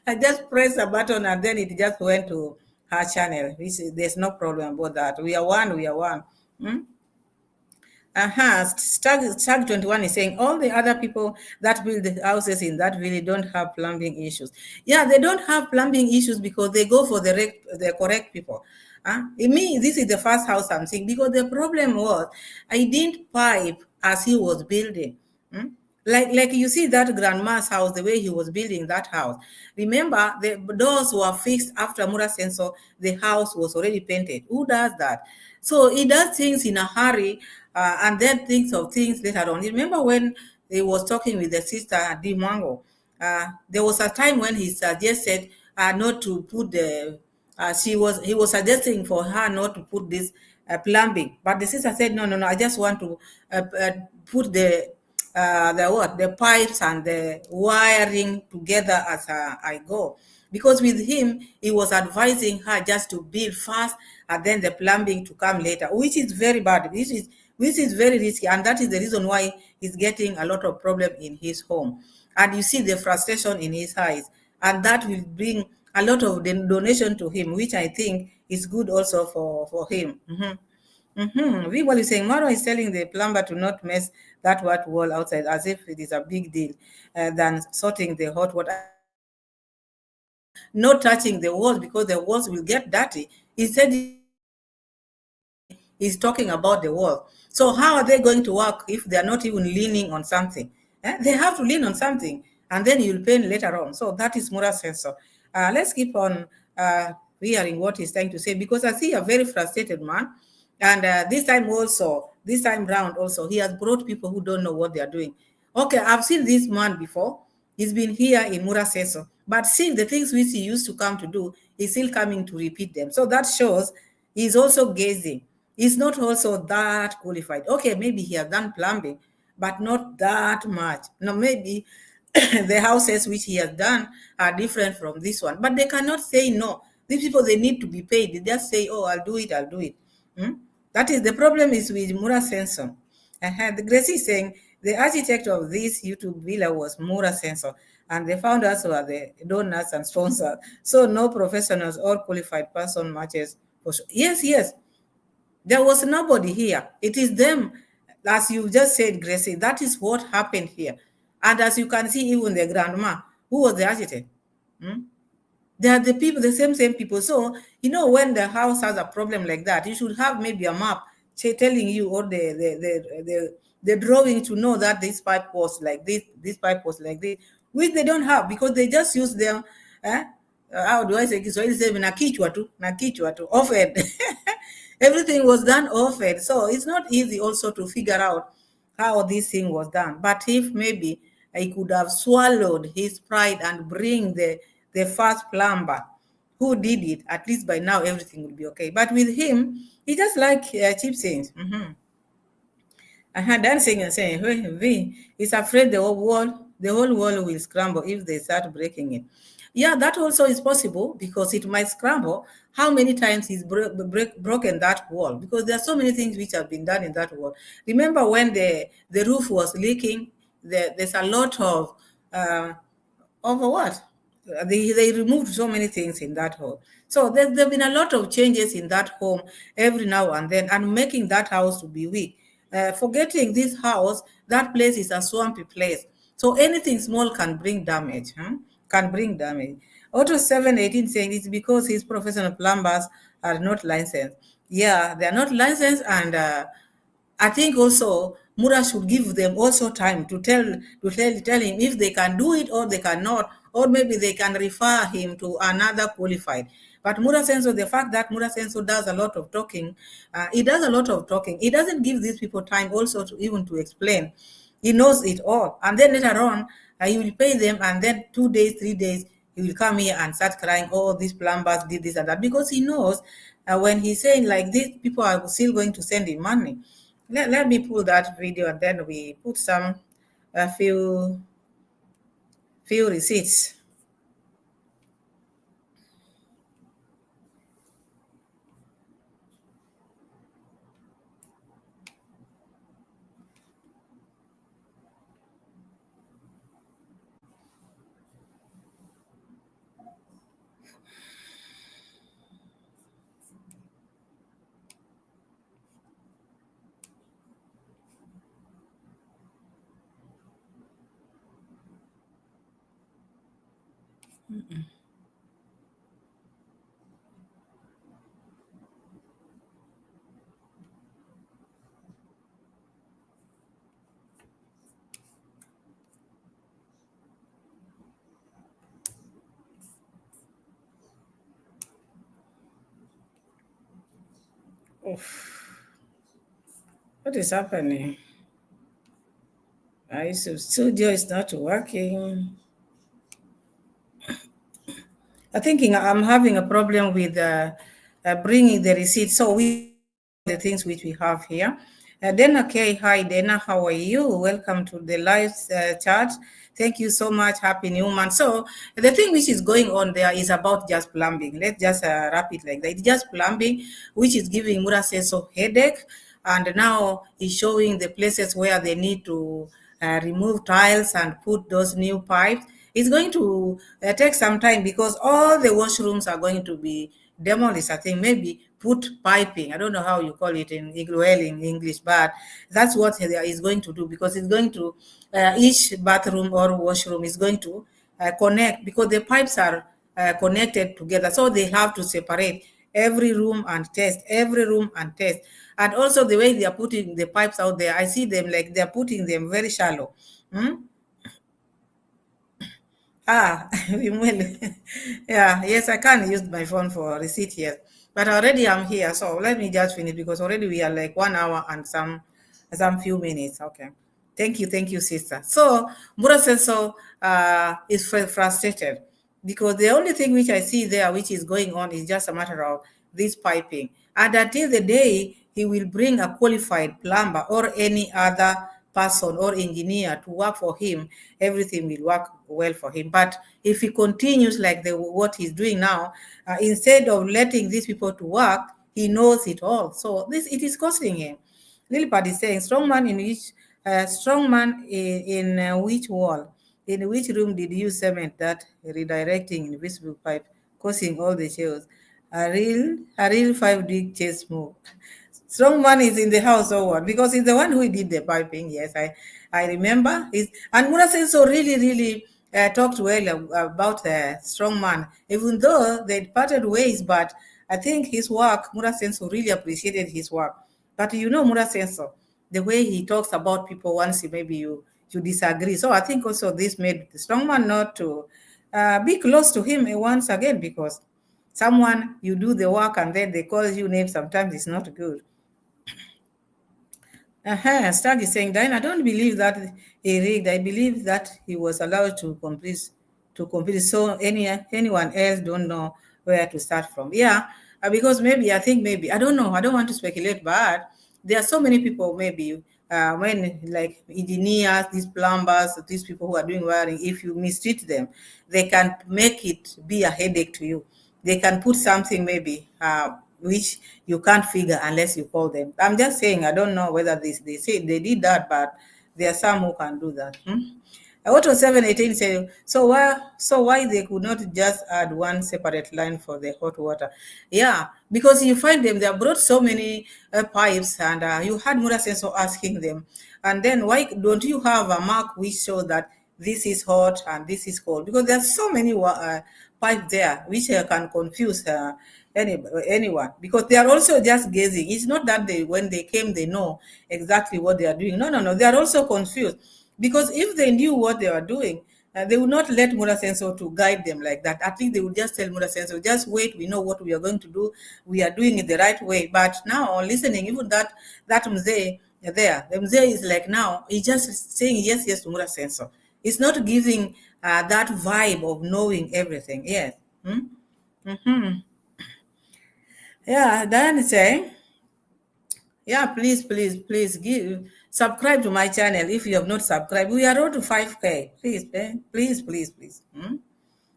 I just press a button and then it just went to her channel. There's no problem about that. We are one. Stag 21 is saying all the other people that build the houses in that village don't have plumbing issues. Yeah, they don't have plumbing issues because they go for the correct people. Me, this is the first house I'm seeing because the problem was I didn't pipe as he was building. Like you see that grandma's house, the way he was building that house. Remember, the doors were fixed after Muraseno. The house was already painted. Who does that? So he does things in a hurry, and then thinks of things later on. Remember when he was talking with the sister Dimango? There was a time when he suggested not to put the. He was suggesting for her not to put this plumbing, but the sister said, no, I just want to put the pipes and the wiring together as I go. Because with him, he was advising her just to build fast and then the plumbing to come later, which is very bad. Which is very risky, and that is the reason why he's getting a lot of problem in his home. And you see the frustration in his eyes, and that will bring a lot of donation to him, which I think is good also for him. People is saying Maro is telling the plumber to not mess that wet wall outside as if it is a big deal than sorting the hot water. Not touching the walls because the walls will get dirty. He said he's talking about the wall. So how are they going to work if they are not even leaning on something? They have to lean on something, and then you'll paint later on. So that is Muraseno. Let's keep on hearing what he's trying to say, because I see a very frustrated man. And this time round also, he has brought people who don't know what they are doing. Okay, I've seen this man before. He's been here in Muraseno, but see the things which he used to come to do, he's still coming to repeat them. So that shows he's also gazing. He's not also that qualified. Okay, maybe he has done plumbing, but not that much. No, maybe the houses which he has done are different from this one, but they cannot say no. These people, they need to be paid. They just say, oh, I'll do it. That is the problem is with Muraseno. The Gracie is saying the architect of this YouTube villa was Muraseno, and the founders were the donors and sponsors. So no professionals or qualified person matches. Yes. There was nobody here. It is them, as you just said, Gracie. That is what happened here. And as you can see, even the grandma, who was the architect? They are the people, the same people. So, when the house has a problem like that, you should have maybe a map telling you, or the drawing to know that this pipe was like this pipe was like this, which they don't have because they just use them. How do I say Kiswahili? Say na kichwa tu offered. Everything was done offered, so it's not easy also to figure out how this thing was done. But if maybe he could have swallowed his pride and bring the first plumber who did it, at least by now everything would be okay. But with him, he just like cheap things. I had dancing and saying, hey, V, he's afraid the whole wall will scramble if they start breaking it. Yeah, that also is possible because it might scramble. How many times he's broken that wall? Because there are so many things which have been done in that wall. Remember when the roof was leaking, there's a lot of what? They removed so many things in that home. So there have been a lot of changes in that home every now and then, and making that house to be weak. Forgetting this house, that place is a swampy place. So anything small can bring damage. Can bring damage. Auto 718 saying it's because his professional plumbers are not licensed. Yeah, they are not licensed, and I think also Mura should give them also time to tell him if they can do it or they cannot, or maybe they can refer him to another qualified. But Muraseno, the fact that Muraseno does a lot of talking, he does a lot of talking. He doesn't give these people time also to even to explain. He knows it all, and then later on he will pay them, and then 2 days, 3 days he will come here and start crying, oh, these plumbers did this and that, because he knows when he's saying like this, people are still going to send him money. Let me pull that video, and then we put a few receipts. Oof. What is happening? Studio is not working. I think I'm having a problem with bringing the receipt. So we the things which we have here. Dana K, hi Dana, how are you? Welcome to the live chat. Thank you so much. Happy New Month. So the thing which is going on there is about just plumbing. Let's just wrap it like that. It's just plumbing, which is giving Muraseno headache, and now he's showing the places where they need to remove tiles and put those new pipes. It's going to take some time because all the washrooms are going to be demolished. I think maybe put piping. I don't know how you call it in English, but that's what he is going to do, because it's going to each bathroom or washroom is going to connect, because the pipes are connected together. So they have to separate every room and test, every room and test. And also the way they are putting the pipes out there, I see them like they're putting them very shallow. Yeah, yes, I can use my phone for receipt here. But already I'm here, so let me just finish, because already we are like 1 hour and some few minutes. Okay. Thank you, sister. So Muraseno is frustrated because the only thing which I see there which is going on is just a matter of this piping. And until the day he will bring a qualified plumber or any other person or engineer to work for him, everything will work well for him. But if he continues like what he's doing now, instead of letting these people to work, he knows it all. So it is costing him. Lilipad is saying, strong man in which wall? In which room did you cement that redirecting invisible pipe, causing all the chaos? A real 5D chase move. Strong man is in the house or what? Because he's the one who did the piping. Yes, I remember. And Muraseno really talked well about the strong man, even though they parted ways. But I think his work, Muraseno really appreciated his work. But you know Muraseno, the way he talks about people once maybe you disagree. So I think also this made the strongman not to be close to him once again, because someone you do the work and then they call you names sometimes it's not good. Stag is saying, Diane, I don't believe that he rigged. I believe that he was allowed to complete. So anyone else don't know where to start from. Yeah, because maybe I think maybe I don't know. I don't want to speculate, but there are so many people maybe when like engineers, these plumbers, these people who are doing wiring, if you mistreat them, they can make it be a headache to you. They can put something maybe which you can't figure unless you call them. I'm just saying, I don't know whether they say they did that, but there are some who can do that. Auto 718 said, so why they could not just add one separate line for the hot water? Yeah, because you find them, they have brought so many pipes, and you had Muraseno asking them, and then why don't you have a mark which shows that this is hot and this is cold? Because there's so many pipe there which can confuse anyone, because they are also just gazing. It's not that when they came they know exactly what they are doing. No, they are also confused, because if they knew what they were doing, they would not let Muraseno to guide them like that. At least they would just tell Muraseno, just wait, we know what we are going to do, we are doing it the right way. But now listening, even that mzee there, the mzee is like, now he's just saying yes to Muraseno. It's not giving that vibe of knowing everything. Yes. Yeah, Diane is saying, yeah, please subscribe to my channel if you have not subscribed. We are on to 5K. Please.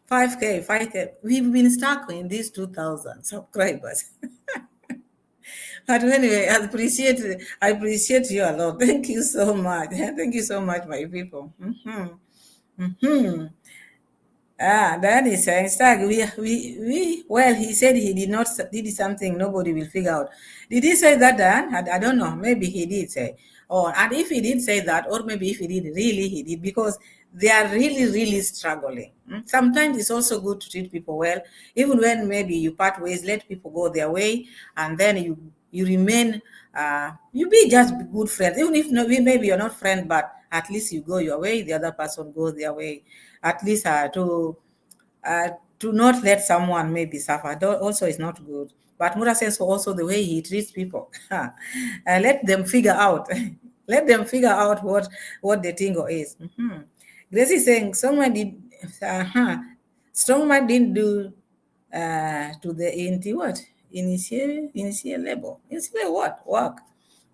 5K. We've been stuck in these 2,000 subscribers. But anyway, I appreciate you a lot. Thank you so much. Thank you so much, my people. That is saying, Stag, well, he said he did something nobody will figure out. Did he say that, Dan? I don't know. Maybe he did say. And if he did say that, or maybe if he did, really he did, because they are really struggling. Sometimes it's also good to treat people well, even when maybe you part ways, let people go their way, and then you remain, you be just good friends, even if maybe you're not friends, but at least you go your way, the other person goes their way, at least to not let someone maybe suffer. Also is not good. But Mura says also the way he treats people, let them figure out, let them figure out what the tingo is. Gracie is saying someone did, Strongman didn't do to the initial label. Initial what? Work.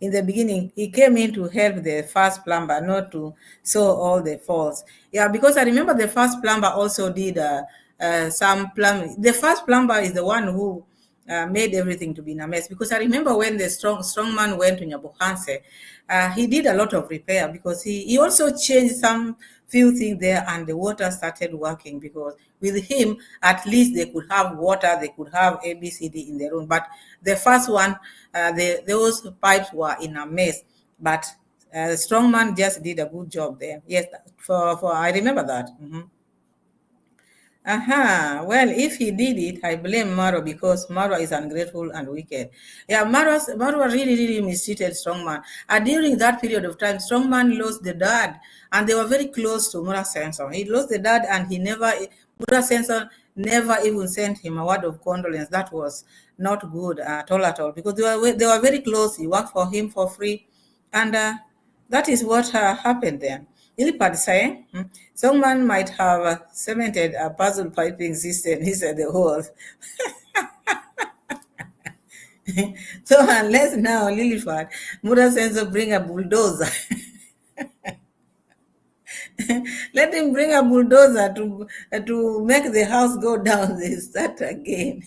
In the beginning, he came in to help the first plumber, not to solve all the faults. Yeah, because I remember the first plumber also did some plumbing. The first plumber is the one who made everything to be in a mess. Because I remember when the strong man went to Nyabohanse, he did a lot of repair, because he also changed some few things there, and the water started working, because with him at least they could have water, they could have ABCD in their room. But the first one, those pipes were in a mess, but the strong man just did a good job there. Yes, for I remember that. Well, if he did it, I blame Marwa, because Marwa is ungrateful and wicked. Yeah, Marwa really mistreated Strongman. And during that period of time, Strongman lost the dad, and they were very close to Muraseno. He lost the dad, and Muraseno never even sent him a word of condolence. That was not good at all, because they were very close. He worked for him for free, and that is what happened then. Ilipad say, someone might have cemented a puzzle piping system inside the hole. So unless now Lilipad, Muraseno bring a bulldozer. Let him bring a bulldozer to make the house go down. They start again.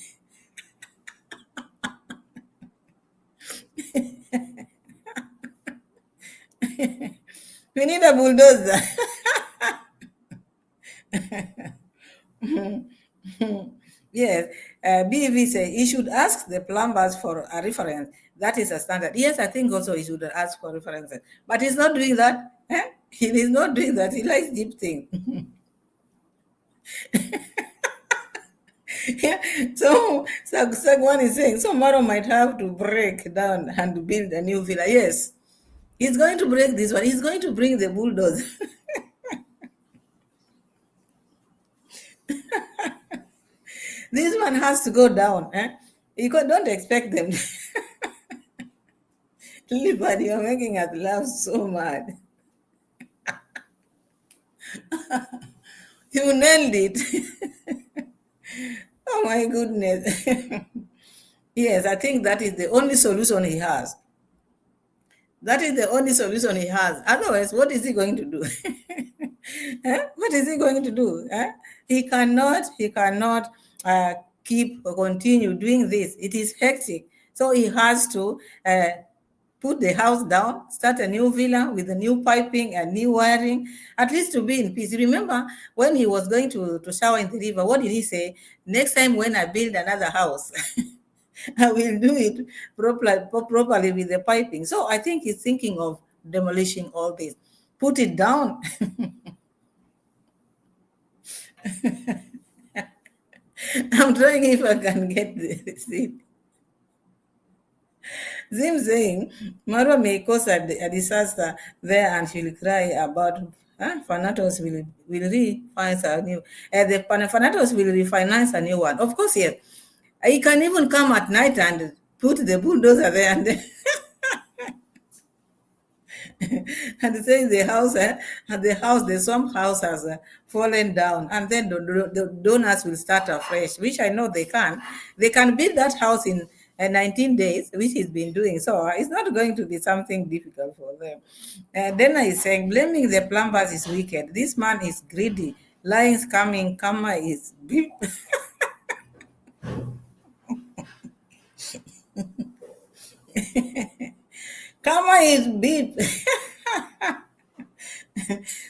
We need a bulldozer. Yes, BV say he should ask the plumbers for a reference. That is a standard. Yes, I think also he should ask for references. But he's not doing that. He is not doing that. He likes deep thing. Yeah. So Sagwan is saying, so Maro might have to break down and build a new villa. Yes, he's going to break this one. He's going to bring the bulldozer. This one has to go down. Eh? Don't expect them. Liberty, you're making us laugh so mad. You nailed it. Oh my goodness. Yes, I think that is the only solution he has. That is the only solution he has. Otherwise, what is he going to do? What is he going to do? He cannot keep or continue doing this. It is hectic. So he has to put the house down, start a new villa with a new piping and new wiring, at least to be in peace. Remember when he was going to shower in the river, what did he say? Next time when I build another house, I will do it properly with the piping. So I think he's thinking of demolishing all this. Put it down. I'm trying if I can get the receipt. Zim saying, Marwa may cause a disaster there and she'll cry about Fanatos will refinance a new. The Fanatos will refinance a new one. Of course, yes. He can even come at night and put the bulldozer there and and say the swamp house has fallen down, and then the donors will start afresh, which I know they can. They can build that house in 19 days, which he's been doing. So it's not going to be something difficult for them. Then I saying, blaming the plumbers is wicked. This man is greedy. Lines coming, karma is beep. Karma is beep.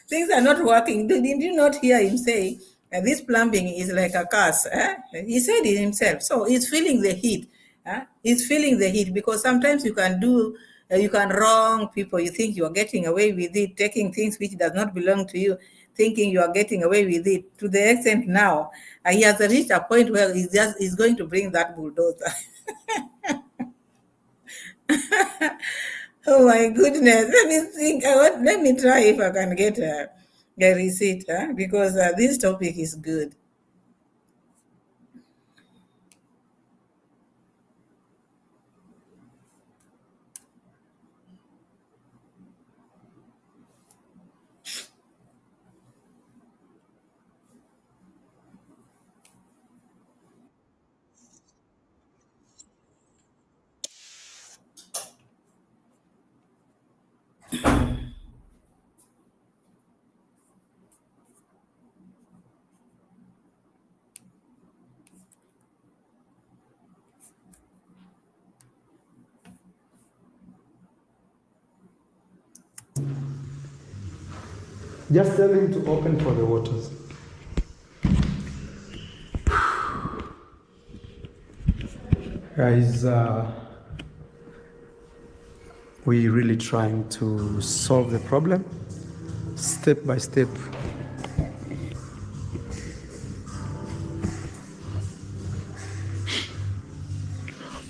Things are not working. Did you not hear him say this plumbing is like a curse? He said it himself. So he's feeling the heat. He's feeling the heat because sometimes you can wrong people. You think you are getting away with it, taking things which does not belong to you, thinking you are getting away with it. To the extent now, he has reached a point where he's going to bring that bulldozer. Oh my goodness. Let me think. Let me try if I can get a receipt, because this topic is good. Just tell him to open for the waters. Guys, we're really trying to solve the problem step by step.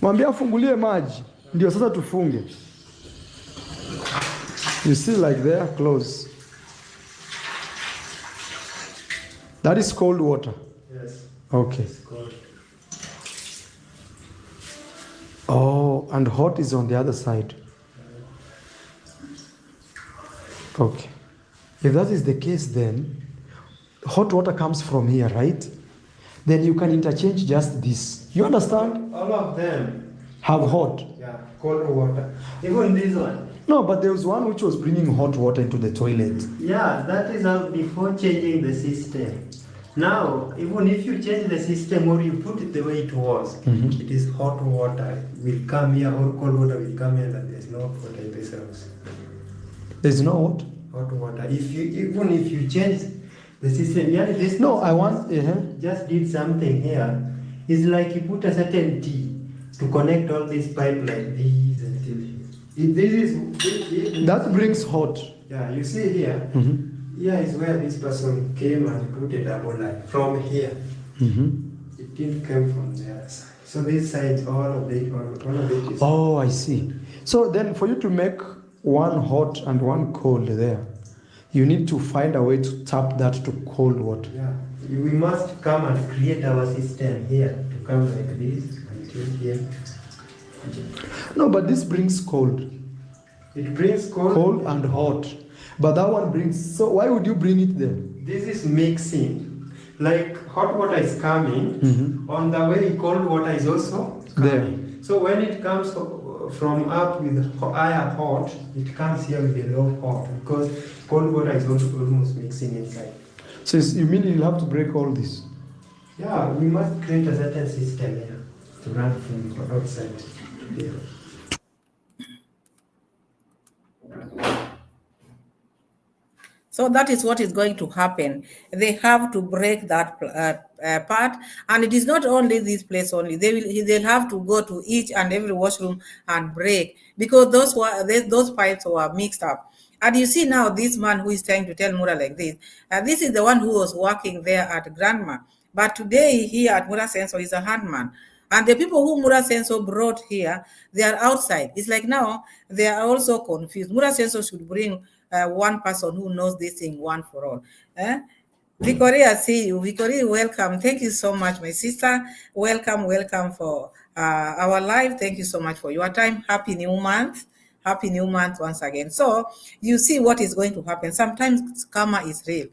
Mwambie afungulie maji ndio sasa tufunge. You see, like there, close. That is cold water. Yes. Okay. It's cold. Oh, and hot is on the other side. Okay. If that is the case, then hot water comes from here, right? Then you can interchange just this. You understand? All of them. Have hot. Yeah, cold water. Even this one. No, but there was one which was bringing hot water into the toilet. Yeah, that is how before changing the system. Now, even if you change the system or you put it the way it was, it is hot water will come here or cold water will come here, and there's no hot water in this house. There's no what? Hot water. Even if you change the system, yeah, this No, I want. just did something here. It's like you put a certain T to connect all these pipe like these and this. If this is That brings hot. yeah, you see here. Here is where this person came and put a double line from here. It didn't come from there. So this side, all of it is. Oh, I see. So then for you to make one hot and one cold there, you need to find a way to tap that to cold water. Yeah, we must come and create our system here to come like this until here. No, but this brings cold. It brings cold. Cold and hot. But that one brings, so why would you bring it there? This is mixing. Like hot water is coming, on the way cold water is also coming. So when it comes from up with higher hot, it comes here with a low hot because cold water is also almost mixing inside. So you mean you'll have to break all this? Yeah, we must create a certain system here to run from outside. Yeah. So that is what is going to happen. They have to break that part, and it is not only this place only. They'll have to go to each and every washroom and break because those pipes were mixed up. And you see now this man who is trying to tell Mura like this. This is the one who was working there at Grandma, but today here at Muraseno is a handman. And the people who Muraseno brought here, they are outside. It's like now they are also confused. Muraseno should bring one person who knows this thing one for all. Victoria, I see you. Victoria, welcome. Thank you so much, my sister. Welcome for our live. Thank you so much for your time. Happy new month. Happy new month once again. So you see what is going to happen. Sometimes karma is real.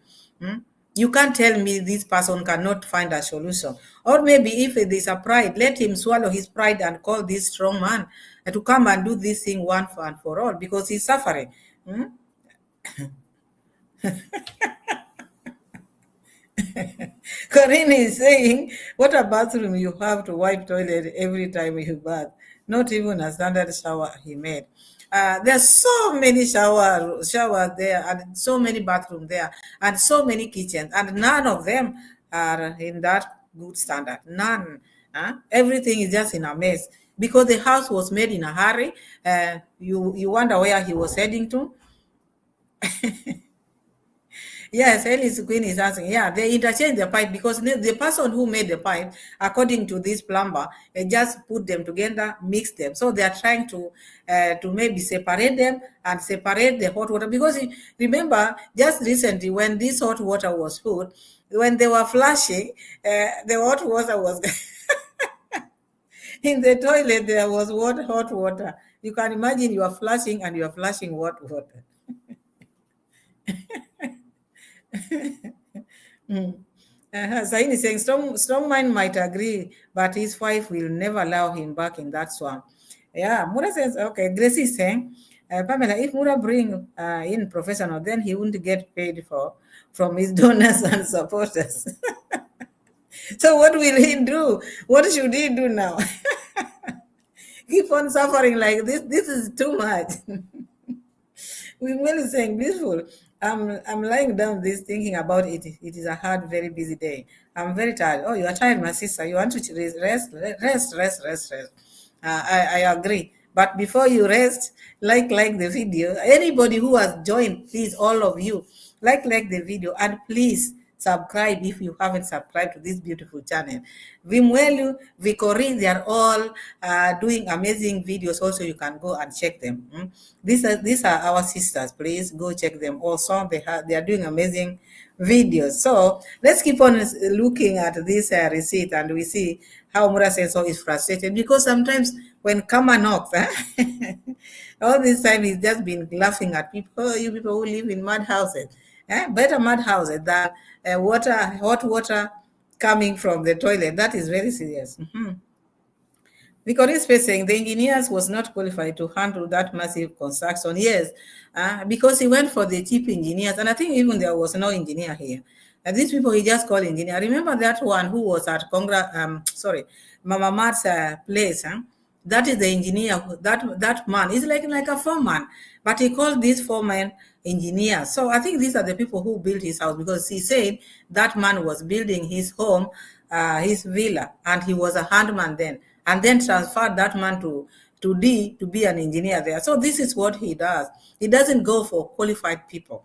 You can't tell me this person cannot find a solution. Or maybe if it is a pride, let him swallow his pride and call this strong man to come and do this thing one and for all because he's suffering. Corinne is saying, what a bathroom you have to wipe toilet every time you bath. Not even a standard shower he made. There's so many showers there and so many bathrooms there and so many kitchens and none of them are in that good standard. None. Everything is just in a mess because the house was made in a hurry. You wonder where he was heading to. Yes, Alice Queen is asking. Yeah, they interchange the pipe because the person who made the pipe, according to this plumber, just put them together, mix them. So they are trying to maybe separate them and separate the hot water. Because remember, just recently when this hot water was put, when they were flushing, the hot water was in the toilet. There was hot water. You can imagine you are flushing and you are flushing hot water. Zain is saying strong mind might agree, but his wife will never allow him back in that swamp. Yeah, Mura says, okay. Gracie is saying, Pamela, if Mura bring in professional, then he wouldn't get paid from his donors and supporters. So what will he do? What should he do now? Keep on suffering like this? This is too much. We're really saying blissful. I'm lying down this thinking about it. It is a hard, very busy day. I'm very tired. Oh, you are tired, my sister. You want to rest. I agree. But before you rest, like the video. Anybody who has joined, please, all of you, like the video and please subscribe if you haven't subscribed to this beautiful channel. Vimwelu, Vikori, they are all doing amazing videos. Also, you can go and check them. These are our sisters. Please go check them. Also, they are doing amazing videos. So let's keep on looking at this receipt, and we see how Muraseno is frustrated because sometimes when Kama knocks, all this time he's just been laughing at people. Oh, you people who live in mud houses. Better mud houses than hot water coming from the toilet. That is very serious. Because he's saying the engineers was not qualified to handle that massive construction. Yes, because he went for the cheap engineers, and I think even there was no engineer here. And these people he just called engineer. Remember that one who was at Mama Mart's place? That is the engineer. That man is like a foreman, but he called this foreman engineer. So I think these are the people who built his house because he said that man was building his home, his villa, and he was a handman then, and then transferred that man to D to be an engineer there. So this is what he does. He doesn't go for qualified people.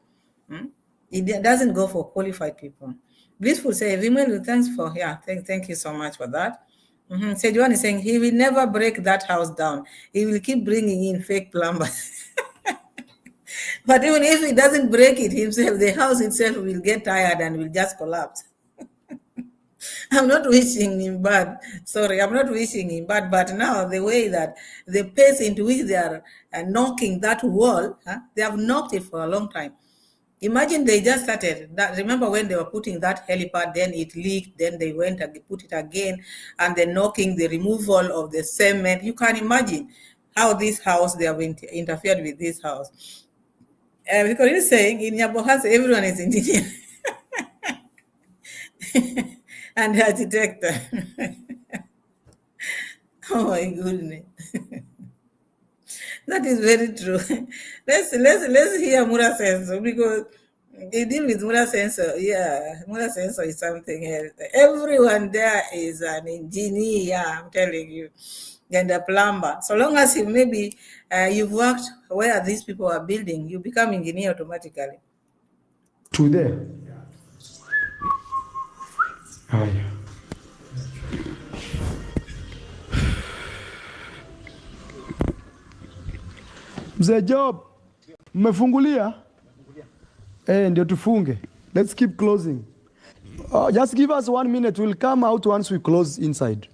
He doesn't go for qualified people. Blissful say, Vimelu, thanks for, thank you so much for that. Sejuan is saying he will never break that house down. He will keep bringing in fake plumbers. But even if he doesn't break it himself, the house itself will get tired and will just collapse. I'm not wishing him bad. Sorry, I'm not wishing him bad. But now the way that the pace into which they are knocking that wall, they have knocked it for a long time. Imagine they just started that. Remember when they were putting that helipad, then it leaked, then they went and put it again, and then knocking the removal of the cement. You can imagine how this house, they have interfered with this house. Because you're saying in Nyabohas, everyone is engineer and architect. Oh my goodness. That is very true. Let's hear Muraseno, because they deal with Muraseno. Yeah, Muraseno is something else. Everyone there is an engineer, I'm telling you, and a plumber. So long as maybe you've worked where these people are building, you become engineer automatically. To there. Haya. Mzee Job, mmefungulia? Ndio tufunge. Let's keep closing. Just give us 1 minute. We'll come out once we close inside.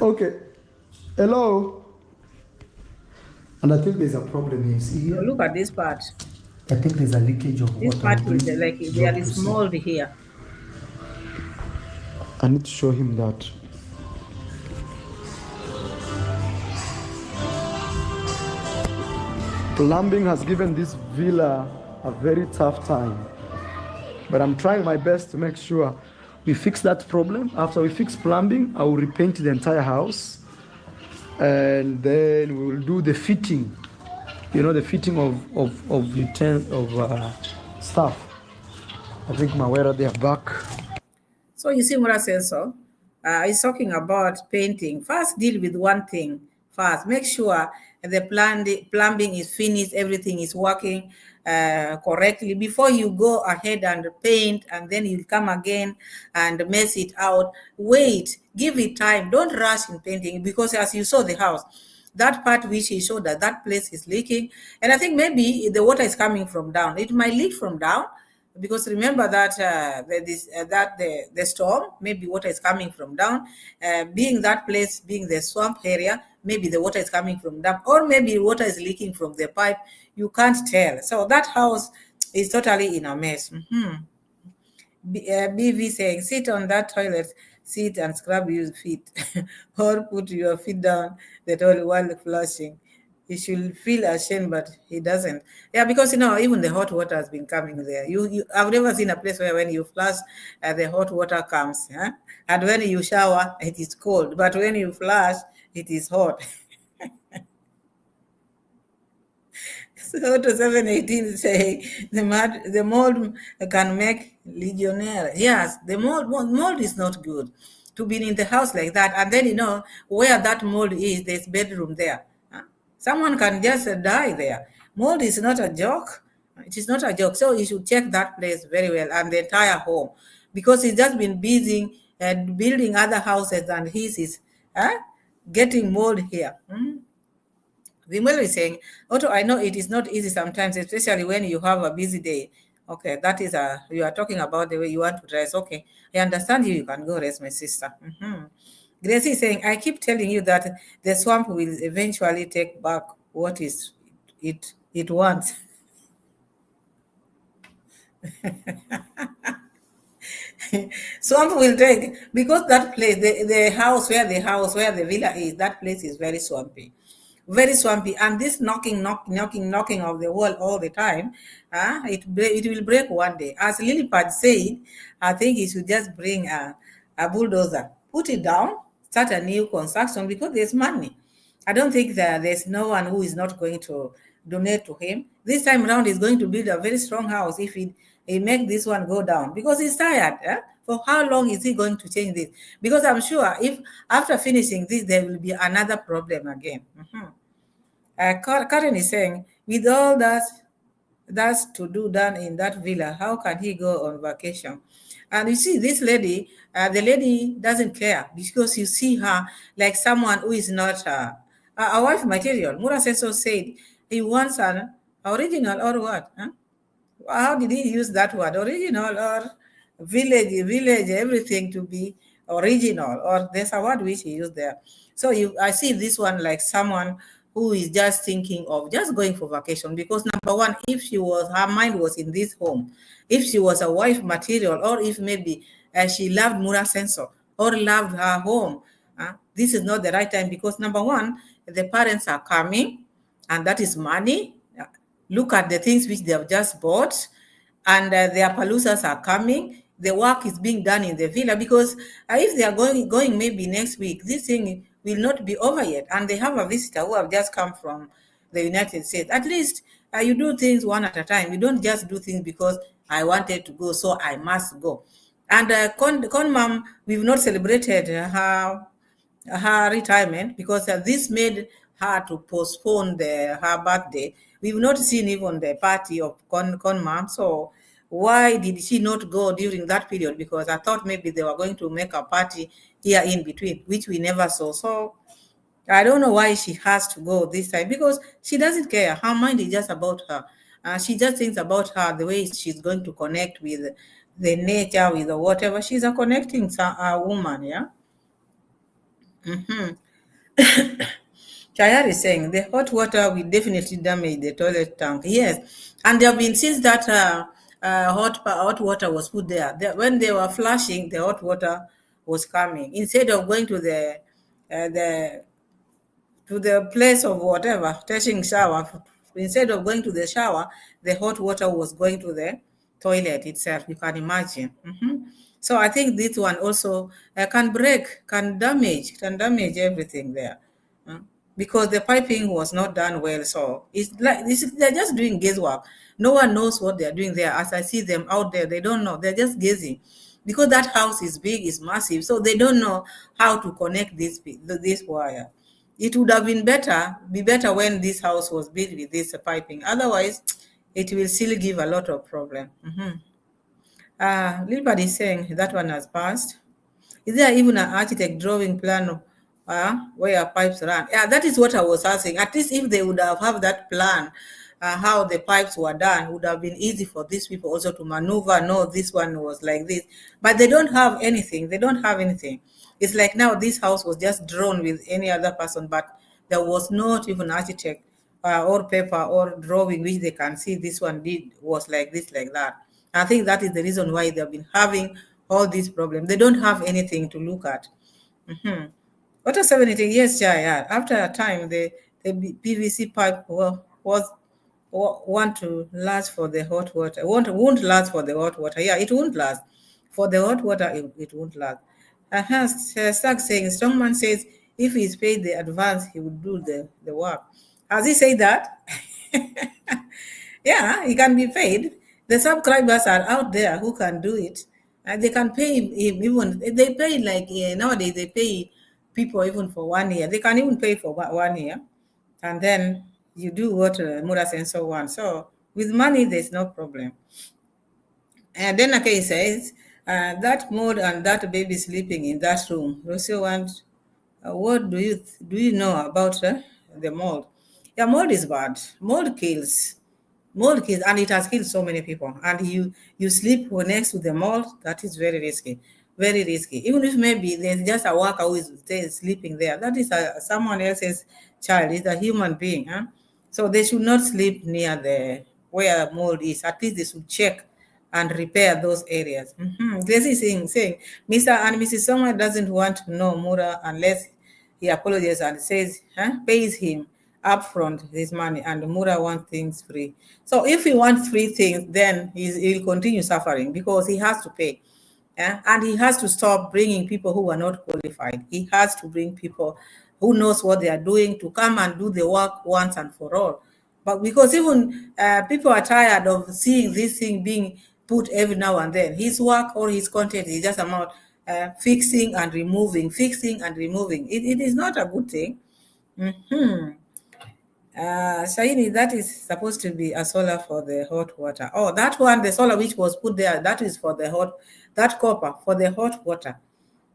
Okay. Hello. And I think there's a problem here. See here? Look at this part. I think there's a leakage of This water. part is like there is mold here. I need to show him that. Plumbing has given this villa a very tough time. But I'm trying my best to make sure we fix that problem. After we fix plumbing, I will repaint the entire house. And then we will do the fitting. You know, the fitting of stuff. I think Mawera, they are back. So you see, Muraseno is talking about painting. First, deal with one thing first. Make sure the plumbing is finished, everything is working correctly before you go ahead and paint, and then you'll come again and mess it out. Wait, give it time. Don't rush in painting, because as you saw the house, that part which he showed that place is leaking, and I think maybe the water is coming from down. It might leak from down, because remember that the storm, maybe water is coming from down. Being that place, being the swamp area, maybe the water is coming from down, or maybe water is leaking from the pipe. You can't tell. So that house is totally in a mess. BV saying, sit on that toilet seat and scrub your feet, or put your feet down the toilet while flushing. He should feel ashamed, but he doesn't. Yeah, because even the hot water has been coming there. I've never seen a place where when you flush, the hot water comes. And when you shower, it is cold. But when you flush, it is hot. So to 718 say the mold can make legionnaire. Yes, the mold is not good to be in the house like that. And then where that mold is, there's bedroom there. Someone can just die there. Mold is not a joke. It is not a joke. So you should check that place very well, and the entire home, because he's just been busy building other houses, and his is getting mold here. Vimelo is saying, Otto, I know it is not easy sometimes, especially when you have a busy day. Okay, that is you are talking about the way you want to dress. Okay, I understand you. You can go rest, my sister. Gracie is saying, I keep telling you that the swamp will eventually take back what is it wants. Swamp will take, because that place, the house where the villa is, that place is very swampy. Very swampy, and this knocking of the wall all the time, it will break one day. As Lilipad said, I think he should just bring a bulldozer, put it down, start a new construction, because there's money. I don't think that there's no one who is not going to donate to him. This time around, he's going to build a very strong house if he make this one go down, because he's tired. For how long is he going to change this? Because I'm sure if after finishing this, there will be another problem again. Karen is saying, with all that, that's to do done in that villa, how can he go on vacation? And you see, this lady, the lady doesn't care because you see her like someone who is not a wife material. Muraseno said he wants an original or what? Huh? How did he use that word? Original or village, everything to be original, or there's a word which he used there. So I see this one like someone who is just thinking of just going for vacation because number one, if her mind was in this home, if she was a wife material, or if maybe she loved Muraseno or loved her home, this is not the right time because number one, the parents are coming, and that is money. Look at the things which they have just bought, and their palusas are coming. The work is being done in the villa because if they are going maybe next week, this thing will not be over yet, and they have a visitor who have just come from the United States. At least you do things one at a time. You don't just do things because I wanted to go, so I must go. And con mom, we've not celebrated her retirement because this made her to postpone her birthday. We've not seen even the party of con mom. So why did she not go during that period? Because I thought maybe they were going to make a party here in between, which we never saw. So I don't know why she has to go this time because she doesn't care. Her mind is just about her. She just thinks about her, the way she's going to connect with the nature, with the whatever. She's a connecting woman, yeah. Chayar is saying the hot water will definitely damage the toilet tank. Yes, and there have been since that hot water was put there. When they were flushing, the hot water was coming instead of going to the to the place of whatever, taking shower. Instead of going to the shower, the hot water was going to the toilet itself. You can imagine. So I think this one also can break, can damage everything there. Because the piping was not done well. So it's like they're just doing guesswork. No one knows what they're doing there. As I see them out there, they don't know. They're just guessing because that house is big, is massive. So they don't know how to connect this wire. It would have been better when this house was built with this piping. Otherwise, it will still give a lot of problem. Lilbert is saying that one has passed. Is there even an architect drawing plan where pipes run? Yeah, that is what I was asking. At least if they would have that plan, how the pipes were done, would have been easy for these people also to maneuver. No, this one was like this. But they don't have anything. They don't have anything. It's like now this house was just drawn with any other person, but there was not even architect or paper or drawing which they can see this one was like this, like that. I think that is the reason why they've been having all these problems. They don't have anything to look at. What is 70? Yes, yeah. After a time, the PVC pipe want to last for the hot water. Won't last for the hot water. Yeah, it won't last. For the hot water, it won't last. Stark saying, Strongman says if he's paid the advance, he will do the work. Has he said that? Yeah, he can be paid. The subscribers are out there who can do it. And they can pay him even, they pay like nowadays, they pay people even for 1 year. They can even pay for 1 year. And then you do what Muraseno wants. So with money, there's no problem. And then he says, that mold and that baby sleeping in that room. Rocio wants, what do you know about the mold? Yeah, mold is bad. Mold kills, and it has killed so many people. And you sleep next to the mold, that is very risky, very risky. Even if maybe there's just a worker who is sleeping there, that is someone else's child. It's a human being, huh? So they should not sleep near the where mold is. At least they should check and repair those areas. This is saying Mr. and Mrs. Someone doesn't want to know Mura unless he apologizes and says, pays him upfront his money, and Mura wants things free. So if he wants free things, then he'll continue suffering because he has to pay. And he has to stop bringing people who are not qualified. He has to bring people who knows what they are doing to come and do the work once and for all. But because even people are tired of seeing this thing being put every now and then, his work or his content is just about fixing and removing. It is not a good thing. Shahini, that is supposed to be a solar for the hot water. Oh, that one, the solar which was put there, that is for the that copper for the hot water.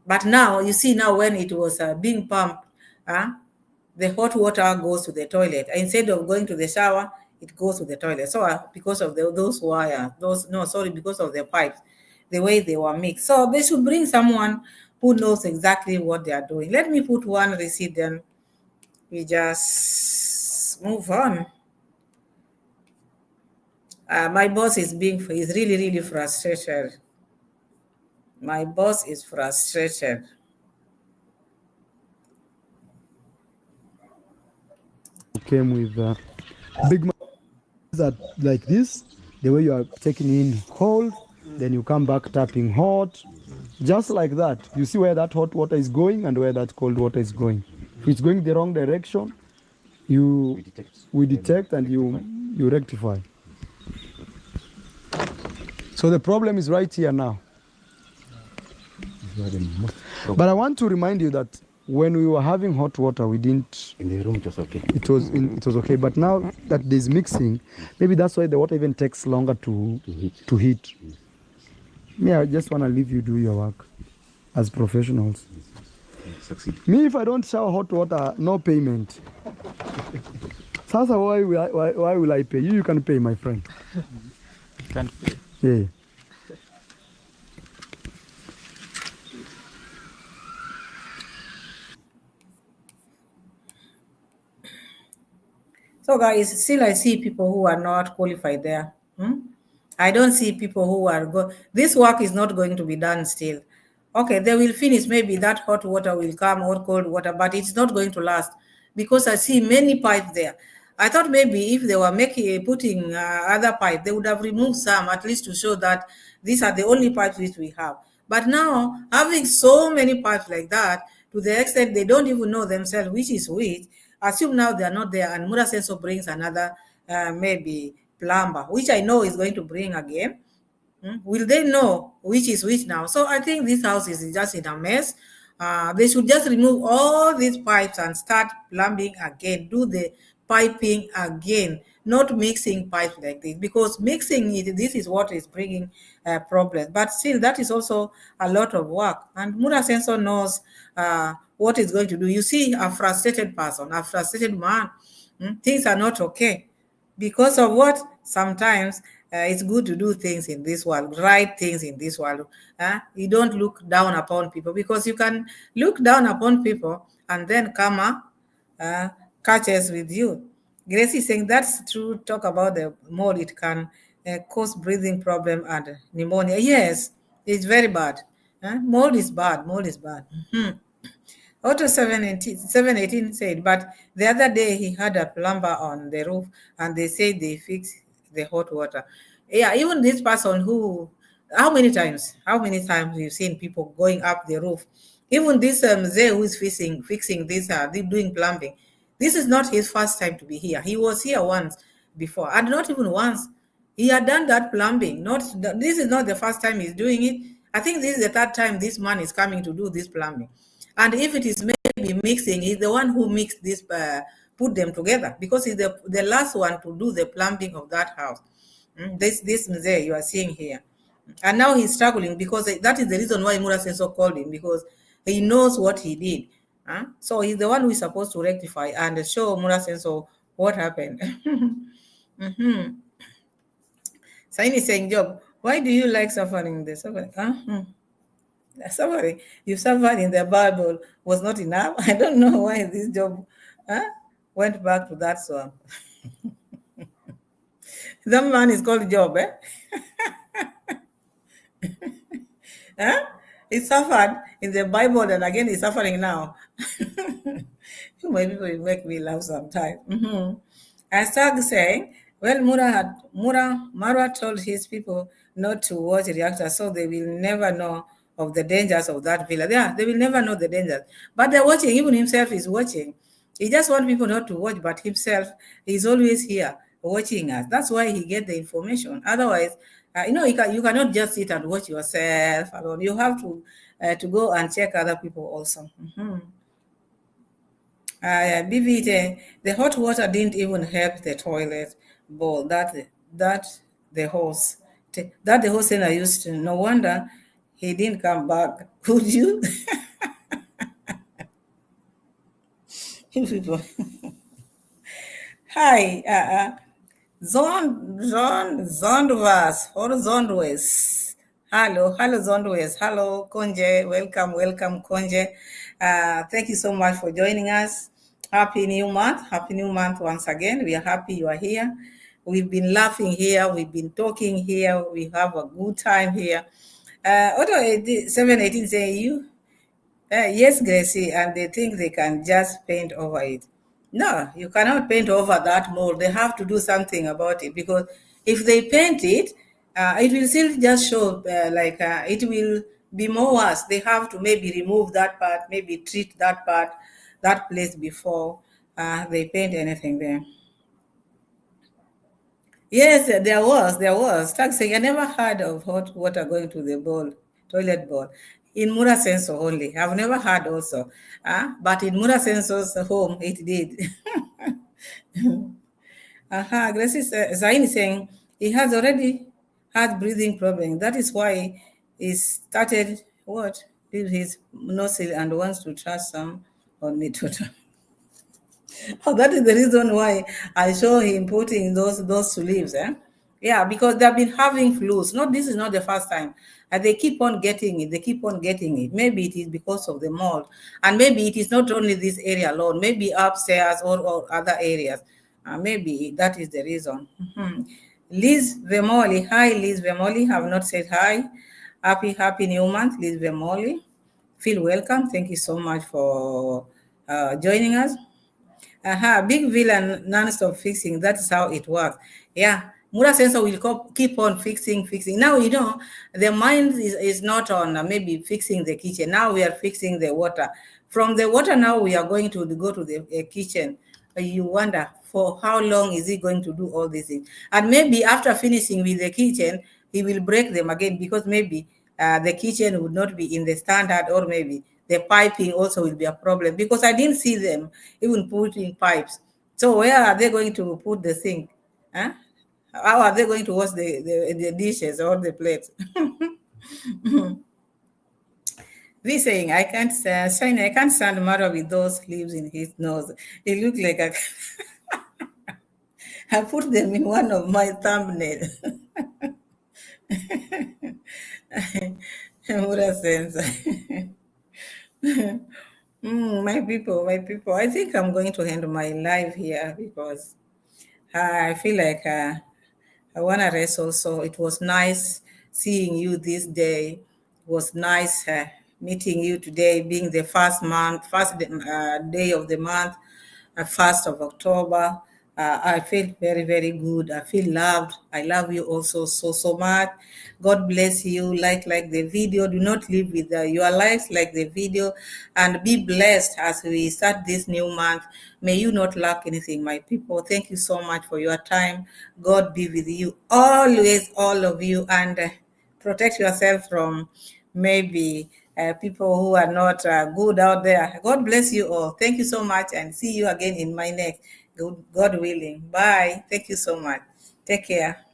But now, you see now when it was being pumped, the hot water goes to the toilet. Instead of going to the shower, it goes to the toilet. So because of those wires, because of the pipes, the way they were mixed. So they should bring someone who knows exactly what they are doing. Let me put one receipt, then we just move on. My boss is really, really frustrated. My boss is frustrated. Came with big that like this, the way you are taking in cold, then you come back tapping hot, just like that. You see where that hot water is going and where that cold water is going. If it's going the wrong direction, we detect and you rectify. So the problem is right here now. But I want to remind you that when we were having hot water, we didn't. In the room, it was okay. It was okay. But now that there's mixing, maybe that's why the water even takes longer to heat. Yeah, I just want to leave you do your work as professionals. Succeed. Me, if I don't shower hot water, no payment. Sasa, why will I pay? You can pay, my friend. You can't pay. Yeah. So guys, still I see people who are not qualified there. I don't see people who are this work is not going to be done still. Okay, they will finish. Maybe that hot water will come or cold water, but it's not going to last because I see many pipes there. I thought maybe if they were putting other pipe, they would have removed some at least to show that these are the only pipes which we have. But now having so many pipes like that, to the extent they don't even know themselves which is which. Assume now they are not there, and Muraseno brings another maybe plumber, which I know is going to bring again. Will they know which is which now? So I think this house is just in a mess. They should just remove all these pipes and start plumbing again, do the piping again, not mixing pipes like this, because mixing it, this is what is bringing problems. But still, that is also a lot of work, and Muraseno knows what is going to do. You see, a frustrated person, a frustrated man, things are not okay. Because of what? Sometimes it's good to do things in this world, right things in this world. You don't look down upon people, because you can look down upon people and then karma catches with you. Gracie is saying that's true. Talk about the mold, it can cause breathing problem and pneumonia. Yes, it's very bad. Mold is bad. Mold is bad. Auto 718 said, but the other day he had a plumber on the roof and they said they fixed the hot water. Yeah, even this person how many times you've seen people going up the roof? Even this Zay who is fixing this, doing plumbing. This is not his first time to be here. He was here once before, and not even once. He had done that plumbing. This is not the first time he's doing it. I think this is the third time this man is coming to do this plumbing. And if it is maybe mixing, he's the one who mixed this, put them together, because he's the last one to do the plumbing of that house. This Mzee you are seeing here. And now he's struggling because that is the reason why Muraseno called him, because he knows what he did. So he's the one who is supposed to rectify and show Muraseno what happened. Saini is saying, Job, why do you like suffering? Suffering you suffered in the Bible was not enough. I don't know why this Job went back to that song. That man is called Job, eh? He suffered in the Bible, and again he's suffering now. My people will make me laugh sometimes. I started saying, well, Marwa told his people not to watch reactors, so they will never know of the dangers of that villa. Yeah, they will never know the dangers. But they're watching, even himself is watching. He just wants people not to watch, but himself is always here watching us. That's why he get the information. Otherwise, you cannot just sit and watch yourself alone. You have to go and check other people also. Bivite, the hot water didn't even help the toilet bowl that the hose that the hose center used to. No wonder he didn't come back. Could you? You people. Hi, Zondwas or Zondwes. Hello Zondwes. Hello Konje. Welcome Konje. Thank you so much for joining us. Happy New Month. Happy New Month once again. We are happy you are here. We've been laughing here. We've been talking here. We have a good time here. Auto 718 saying you. Yes, Gracie, and they think they can just paint over it. No, you cannot paint over that mold. They have to do something about it because if they paint it, it will still just show it will be more worse. They have to maybe remove that part, maybe treat that part, that place before they paint anything there. Yes, there was. Taxi, I never heard of hot water going to the toilet bowl. In Muraseno only. I've never heard also. But in Muraseno's home, it did. Gracie Zain is saying he has already had breathing problem. That is why he started with his nostril and wants to trust some on me to. Oh, that is the reason why I show him putting those sleeves, eh? Yeah, because they've been having flus. This is not the first time. And they keep on getting it. They keep on getting it. Maybe it is because of the mold. And maybe it is not only this area alone, maybe upstairs or other areas. Maybe that is the reason. Mhm. Liz Vemoli. Hi, Liz Vemoli. Have not said hi. Happy new month, Liz Vemoli. Feel welcome. Thank you so much for joining us. Big villain non-stop fixing. That's how it works. Yeah. Mura sensor will keep on fixing. Now, the mind is not on maybe fixing the kitchen. Now we are fixing the water. From the water, now we are going to go to the kitchen. You wonder for how long is he going to do all these things? And maybe after finishing with the kitchen, he will break them again because maybe the kitchen would not be in the standard, or maybe the piping also will be a problem because I didn't see them even putting pipes. So where are they going to put the sink? Huh? How are they going to wash the dishes or the plates? We saying I can't stand Shiny, I can't stand Mara with those leaves in his nose. It looks like I put them in one of my thumbnails. Mura sense. My people. I think I'm going to end my live here because I feel like I want to rest also. It was nice seeing you this day. It was nice meeting you today, being the first day of the month, 1st of October. I feel very, very good. I feel loved. I love you also so much. God bless you. Like the video. Do not leave with your likes, like the video, and be blessed as we start this new month. May you not lack anything, my people. Thank you so much for your time. God be with you always, all of you, and protect yourself from maybe people who are not good out there. God bless you all. Thank you so much, and see you again in my next. God willing. Bye. Thank you so much. Take care.